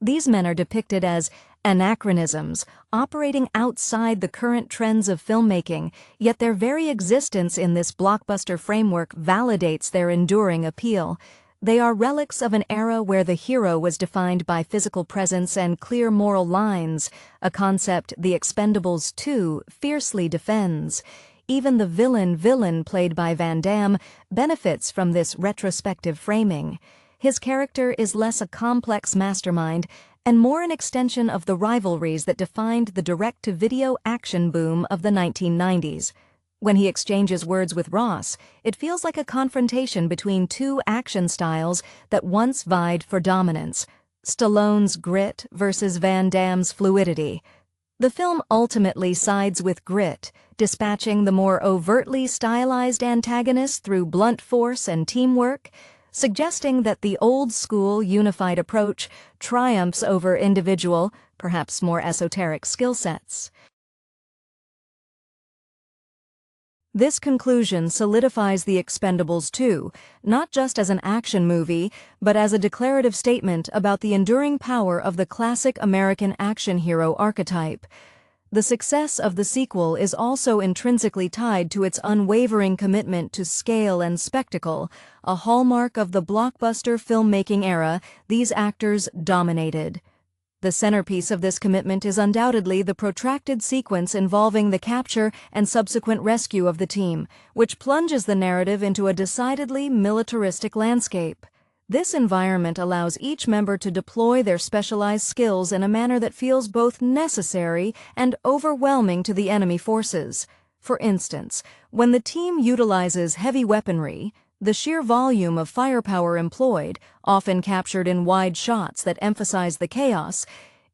These men are depicted as anachronisms, operating outside the current trends of filmmaking, yet their very existence in this blockbuster framework validates their enduring appeal. They are relics of an era where the hero was defined by physical presence and clear moral lines, a concept the Expendables 2 fiercely defends. Even the villain played by Van Damme benefits from this retrospective framing. His character is less a complex mastermind and more an extension of the rivalries that defined the direct-to-video action boom of the 1990s. When he exchanges words with Ross, it feels like a confrontation between two action styles that once vied for dominance: Stallone's grit versus Van Damme's fluidity. The film ultimately sides with grit, dispatching the more overtly stylized antagonist through blunt force and teamwork, suggesting that the old-school unified approach triumphs over individual, perhaps more esoteric skill sets. This conclusion solidifies The Expendables 2, not just as an action movie, but as a declarative statement about the enduring power of the classic American action hero archetype. The success of the sequel is also intrinsically tied to its unwavering commitment to scale and spectacle, a hallmark of the blockbuster filmmaking era these actors dominated. The centerpiece of this commitment is undoubtedly the protracted sequence involving the capture and subsequent rescue of the team, which plunges the narrative into a decidedly militaristic landscape. This environment allows each member to deploy their specialized skills in a manner that feels both necessary and overwhelming to the enemy forces. For instance, when the team utilizes heavy weaponry, the sheer volume of firepower employed, often captured in wide shots that emphasize the chaos,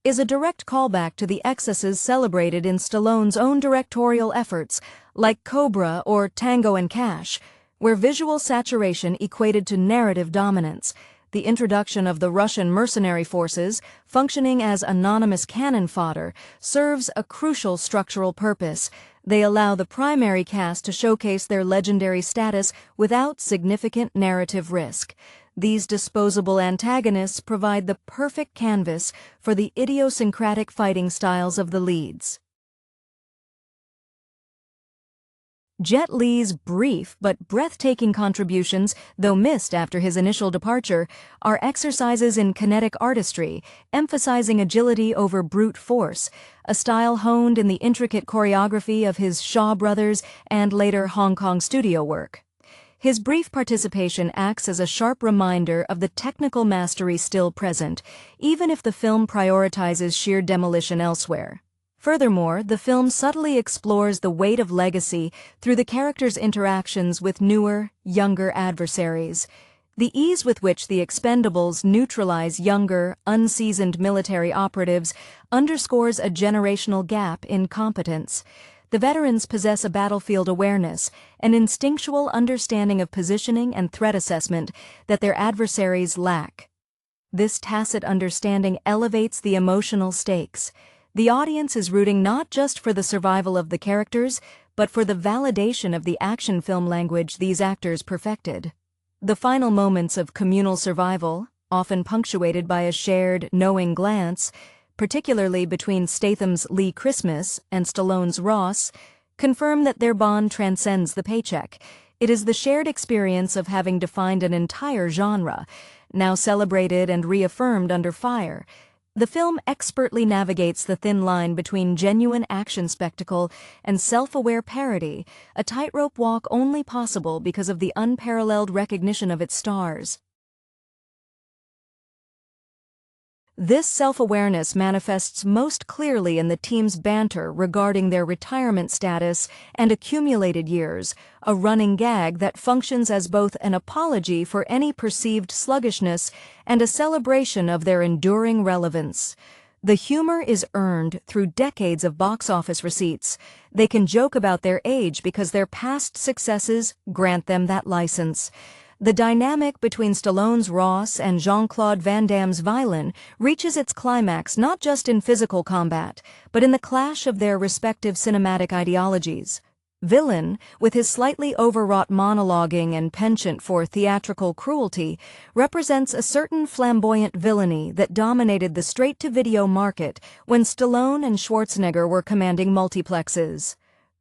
is a direct callback to the excesses celebrated in Stallone's own directorial efforts, like Cobra or Tango and Cash, where visual saturation equated to narrative dominance. The introduction of the Russian mercenary forces, functioning as anonymous cannon fodder, serves a crucial structural purpose. They allow the primary cast to showcase their legendary status without significant narrative risk. These disposable antagonists provide the perfect canvas for the idiosyncratic fighting styles of the leads. Jet Li's brief but breathtaking contributions, though missed after his initial departure, are exercises in kinetic artistry, emphasizing agility over brute force, a style honed in the intricate choreography of his Shaw Brothers and later Hong Kong studio work. His brief participation acts as a sharp reminder of the technical mastery still present, even if the film prioritizes sheer demolition elsewhere. Furthermore, the film subtly explores the weight of legacy through the characters' interactions with newer, younger adversaries. The ease with which the Expendables neutralize younger, unseasoned military operatives underscores a generational gap in competence. The veterans possess a battlefield awareness, an instinctual understanding of positioning and threat assessment that their adversaries lack. This tacit understanding elevates the emotional stakes. The audience is rooting not just for the survival of the characters, but for the validation of the action film language these actors perfected. The final moments of communal survival, often punctuated by a shared, knowing glance, particularly between Statham's Lee Christmas and Stallone's Ross, confirm that their bond transcends the paycheck. It is the shared experience of having defined an entire genre, now celebrated and reaffirmed under fire. The film expertly navigates the thin line between genuine action spectacle and self-aware parody, a tightrope walk only possible because of the unparalleled recognition of its stars. This self-awareness manifests most clearly in the team's banter regarding their retirement status and accumulated years, a running gag that functions as both an apology for any perceived sluggishness and a celebration of their enduring relevance. The humor is earned through decades of box office receipts. They can joke about their age because their past successes grant them that license. The dynamic between Stallone's Ross and Jean-Claude Van Damme's Violin reaches its climax not just in physical combat, but in the clash of their respective cinematic ideologies. Villain, with his slightly overwrought monologuing and penchant for theatrical cruelty, represents a certain flamboyant villainy that dominated the straight-to-video market when Stallone and Schwarzenegger were commanding multiplexes.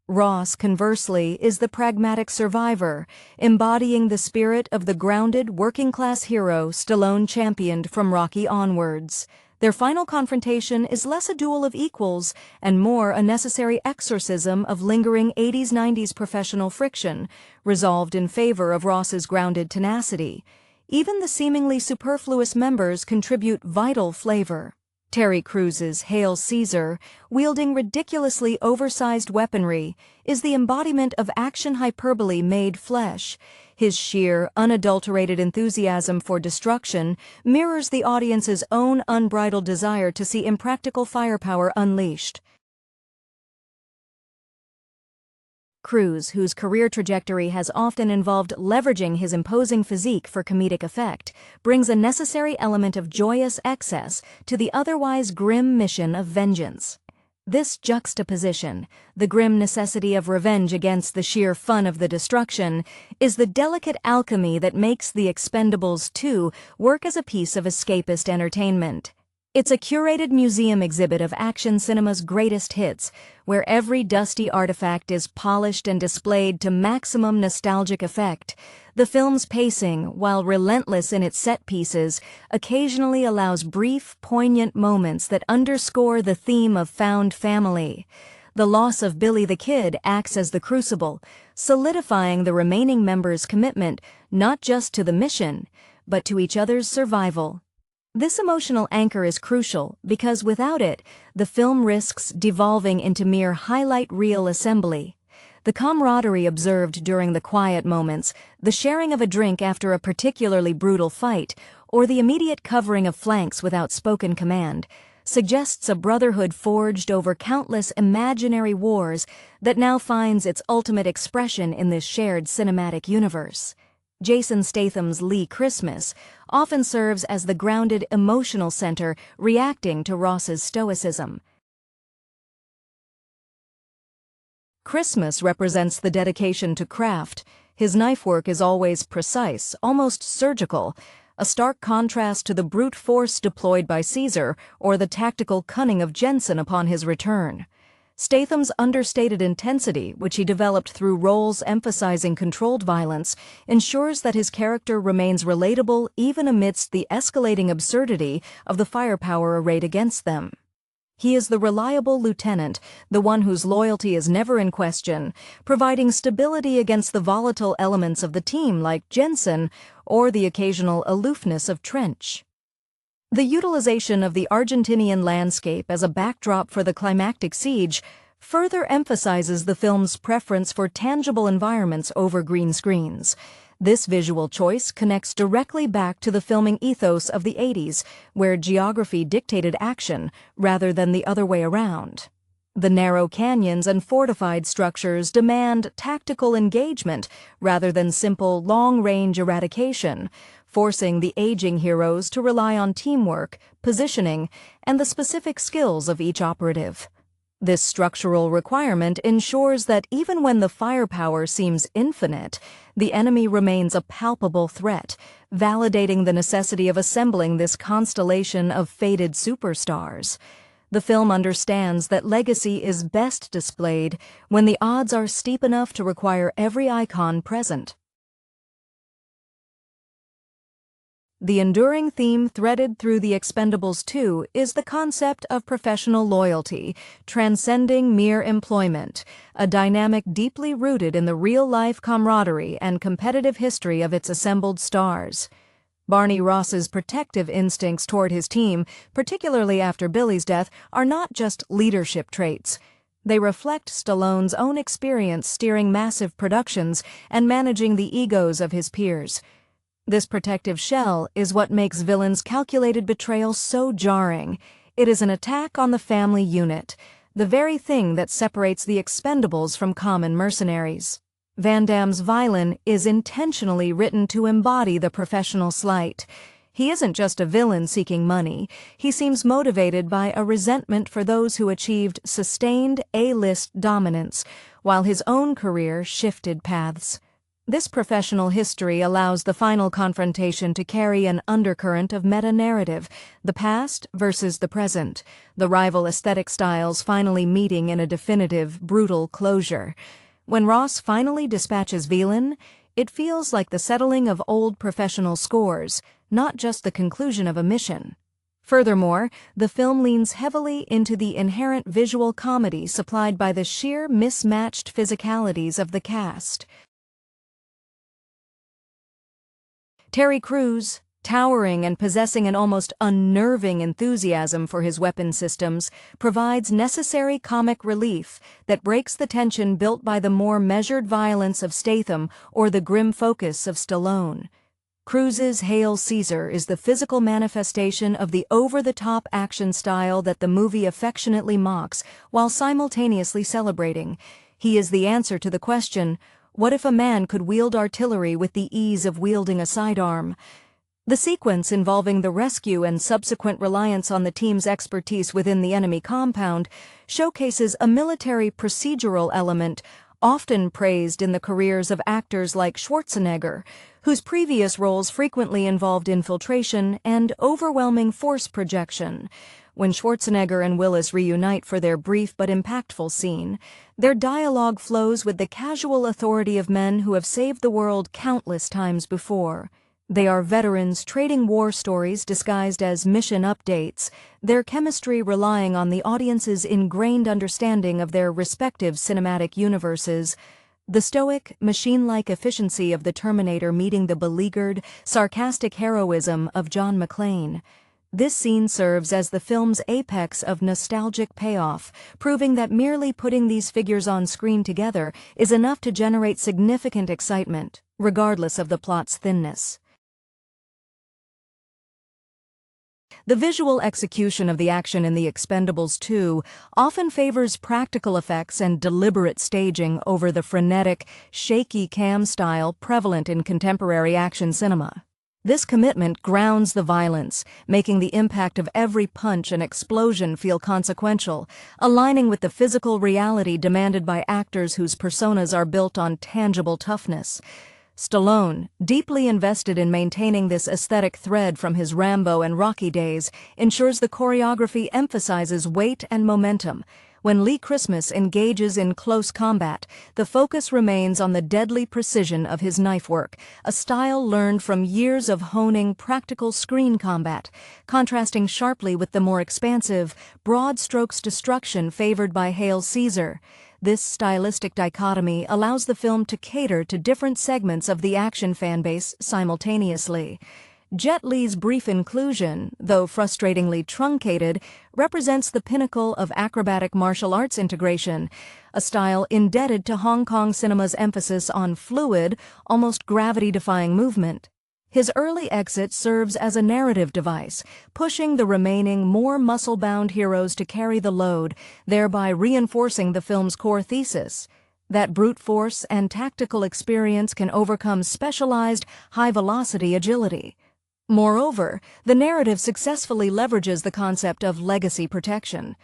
Ross, conversely, is the pragmatic survivor, embodying the spirit of the grounded, working-class hero Stallone championed from Rocky onwards. Their final confrontation is less a duel of equals and more a necessary exorcism of lingering 80s-90s professional friction, resolved in favor of Ross's grounded tenacity. Even the seemingly superfluous members contribute vital flavor. Terry Crews's Hail Caesar, wielding ridiculously oversized weaponry, is the embodiment of action hyperbole made flesh. His sheer, unadulterated enthusiasm for destruction mirrors the audience's own unbridled desire to see impractical firepower unleashed. Cruise, whose career trajectory has often involved leveraging his imposing physique for comedic effect, brings a necessary element of joyous excess to the otherwise grim mission of vengeance. This juxtaposition, the grim necessity of revenge against the sheer fun of the destruction, is the delicate alchemy that makes The Expendables 2 work as a piece of escapist entertainment. It's a curated museum exhibit of action cinema's greatest hits, where every dusty artifact is polished and displayed to maximum nostalgic effect. The film's pacing, while relentless in its set pieces, occasionally allows brief, poignant moments that underscore the theme of found family. The loss of Billy the Kid acts as the crucible, solidifying the remaining members' commitment not just to the mission, but to each other's survival. This emotional anchor is crucial because without it, the film risks devolving into mere highlight reel assembly. The camaraderie observed during the quiet moments, the sharing of a drink after a particularly brutal fight, or the immediate covering of flanks without spoken command, suggests a brotherhood forged over countless imaginary wars that now finds its ultimate expression in this shared cinematic universe. Jason Statham's Lee Christmas often serves as the grounded emotional center reacting to Ross's stoicism. Christmas represents the dedication to craft. His knife work is always precise, almost surgical, a stark contrast to the brute force deployed by Caesar or the tactical cunning of Jensen upon his return. Statham's understated intensity, which he developed through roles emphasizing controlled violence, ensures that his character remains relatable even amidst the escalating absurdity of the firepower arrayed against them. He is the reliable lieutenant, the one whose loyalty is never in question, providing stability against the volatile elements of the team like Jensen or the occasional aloofness of Trench. The utilization of the Argentinian landscape as a backdrop for the climactic siege further emphasizes the film's preference for tangible environments over green screens. This visual choice connects directly back to the filming ethos of the 80s, where geography dictated action rather than the other way around. The narrow canyons and fortified structures demand tactical engagement rather than simple long-range eradication, forcing the aging heroes to rely on teamwork, positioning, and the specific skills of each operative. This structural requirement ensures that even when the firepower seems infinite, the enemy remains a palpable threat, validating the necessity of assembling this constellation of fated superstars. The film understands that legacy is best displayed when the odds are steep enough to require every icon present. The enduring theme threaded through The Expendables 2 is the concept of professional loyalty, transcending mere employment, a dynamic deeply rooted in the real-life camaraderie and competitive history of its assembled stars. Barney Ross's protective instincts toward his team, particularly after Billy's death, are not just leadership traits. They reflect Stallone's own experience steering massive productions and managing the egos of his peers. This protective shell is what makes villains' calculated betrayal so jarring. It is an attack on the family unit, the very thing that separates the Expendables from common mercenaries. Van Damme's villain is intentionally written to embody the professional slight. He isn't just a villain seeking money. He seems motivated by a resentment for those who achieved sustained A-list dominance, while his own career shifted paths. This professional history allows the final confrontation to carry an undercurrent of meta-narrative, the past versus the present, the rival aesthetic styles finally meeting in a definitive, brutal closure. When Ross finally dispatches Villain, it feels like the settling of old professional scores, not just the conclusion of a mission. Furthermore, the film leans heavily into the inherent visual comedy supplied by the sheer mismatched physicalities of the cast. Terry Crews, towering and possessing an almost unnerving enthusiasm for his weapon systems, provides necessary comic relief that breaks the tension built by the more measured violence of Statham or the grim focus of Stallone. Crews's Hail Caesar is the physical manifestation of the over-the-top action style that the movie affectionately mocks while simultaneously celebrating. He is the answer to the question, what if a man could wield artillery with the ease of wielding a sidearm? The sequence involving the rescue and subsequent reliance on the team's expertise within the enemy compound showcases a military procedural element often praised in the careers of actors like Schwarzenegger, whose previous roles frequently involved infiltration and overwhelming force projection. When Schwarzenegger and Willis reunite for their brief but impactful scene, their dialogue flows with the casual authority of men who have saved the world countless times before. They are veterans trading war stories disguised as mission updates, their chemistry relying on the audience's ingrained understanding of their respective cinematic universes. The stoic, machine-like efficiency of the Terminator meeting the beleaguered, sarcastic heroism of John McClane. This scene serves as the film's apex of nostalgic payoff, proving that merely putting these figures on screen together is enough to generate significant excitement, regardless of the plot's thinness. The visual execution of the action in The Expendables 2 often favors practical effects and deliberate staging over the frenetic, shaky cam style prevalent in contemporary action cinema. This commitment grounds the violence, making the impact of every punch and explosion feel consequential, aligning with the physical reality demanded by actors whose personas are built on tangible toughness. Stallone, deeply invested in maintaining this aesthetic thread from his Rambo and Rocky days, ensures the choreography emphasizes weight and momentum. When Lee Christmas engages in close combat, the focus remains on the deadly precision of his knife work, a style learned from years of honing practical screen combat, contrasting sharply with the more expansive, broad strokes destruction favored by Hail Caesar. This stylistic dichotomy allows the film to cater to different segments of the action fanbase simultaneously. Jet Li's brief inclusion, though frustratingly truncated, represents the pinnacle of acrobatic martial arts integration, a style indebted to Hong Kong cinema's emphasis on fluid, almost gravity-defying movement. His early exit serves as a narrative device, pushing the remaining, more muscle-bound heroes to carry the load, thereby reinforcing the film's core thesis. That brute force and tactical experience can overcome specialized, high-velocity agility. Moreover, the narrative successfully leverages the concept of legacy protection.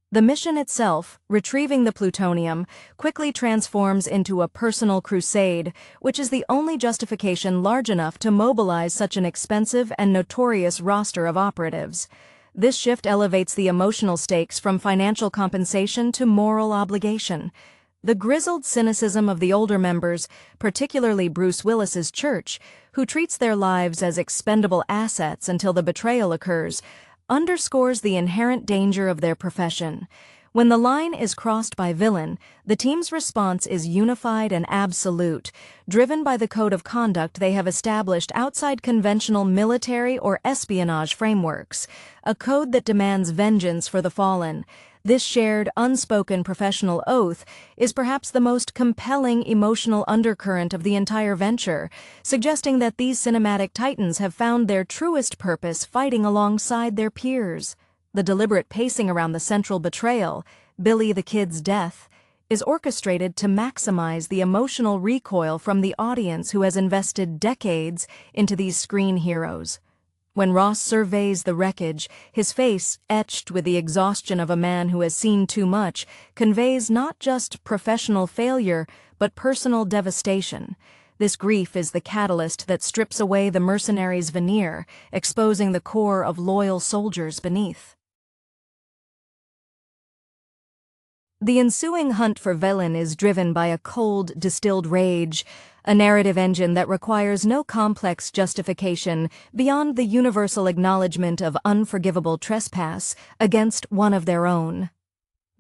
The mission itself, retrieving the plutonium, quickly transforms into a personal crusade, which is the only justification large enough to mobilize such an expensive and notorious roster of operatives. This shift elevates the emotional stakes from financial compensation to moral obligation. The grizzled cynicism of the older members, particularly Bruce Willis's church, who treats their lives as expendable assets until the betrayal occurs, underscores the inherent danger of their profession. When the line is crossed by villain, the team's response is unified and absolute, driven by the code of conduct they have established outside conventional military or espionage frameworks, a code that demands vengeance for the fallen. This shared, unspoken professional oath is perhaps the most compelling emotional undercurrent of the entire venture, suggesting that these cinematic titans have found their truest purpose fighting alongside their peers. The deliberate pacing around the central betrayal, Billy the Kid's death, is orchestrated to maximize the emotional recoil from the audience who has invested decades into these screen heroes. When Ross surveys the wreckage, his face, etched with the exhaustion of a man who has seen too much, conveys not just professional failure, but personal devastation. This grief is the catalyst that strips away the mercenary's veneer, exposing the core of loyal soldiers beneath. The ensuing hunt for villain is driven by a cold, distilled rage, a narrative engine that requires no complex justification beyond the universal acknowledgement of unforgivable trespass against one of their own.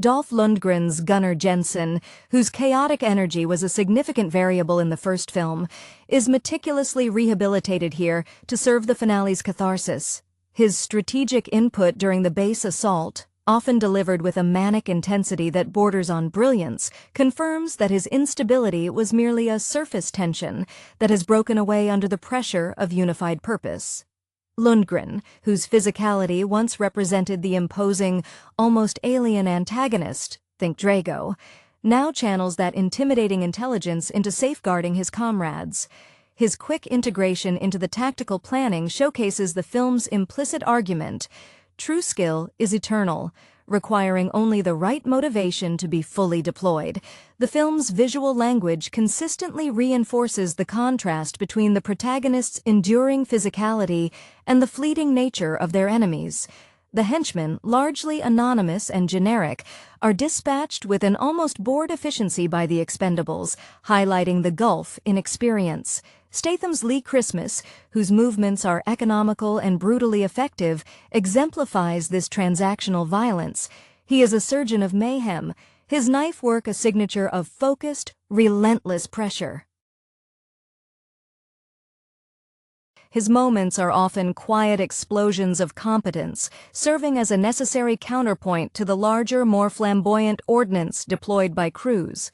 Dolph Lundgren's Gunnar Jensen, whose chaotic energy was a significant variable in the first film, is meticulously rehabilitated here to serve the finale's catharsis. His strategic input during the base assault, often delivered with a manic intensity that borders on brilliance, confirms that his instability was merely a surface tension that has broken away under the pressure of unified purpose. Lundgren, whose physicality once represented the imposing, almost alien antagonist, think Drago, now channels that intimidating intelligence into safeguarding his comrades. His quick integration into the tactical planning showcases the film's implicit argument: true skill is eternal, requiring only the right motivation to be fully deployed. The film's visual language consistently reinforces the contrast between the protagonist's enduring physicality and the fleeting nature of their enemies. The henchmen, largely anonymous and generic, are dispatched with an almost bored efficiency by the Expendables, highlighting the gulf in experience. Statham's Lee Christmas, whose movements are economical and brutally effective, exemplifies this transactional violence. He is a surgeon of mayhem, his knife work a signature of focused, relentless pressure. His moments are often quiet explosions of competence, serving as a necessary counterpoint to the larger, more flamboyant ordnance deployed by crews.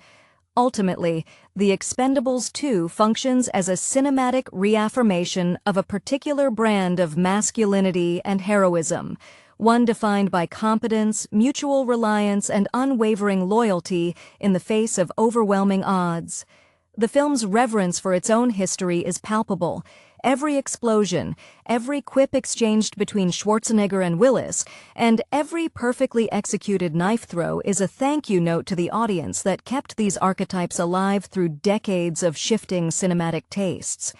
Ultimately, The Expendables 2 functions as a cinematic reaffirmation of a particular brand of masculinity and heroism, one defined by competence, mutual reliance, and unwavering loyalty in the face of overwhelming odds. The film's reverence for its own history is palpable. Every explosion, every quip exchanged between Schwarzenegger and Willis, and every perfectly executed knife throw is a thank you note to the audience that kept these archetypes alive through decades of shifting cinematic tastes.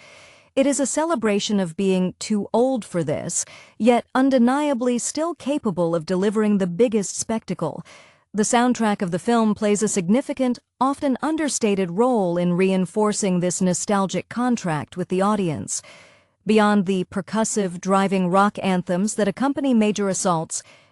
It is a celebration of being too old for this, yet undeniably still capable of delivering the biggest spectacle. The soundtrack of the film plays a significant, often understated role in reinforcing this nostalgic contract with the audience. Beyond the percussive, driving rock anthems that accompany major assaults,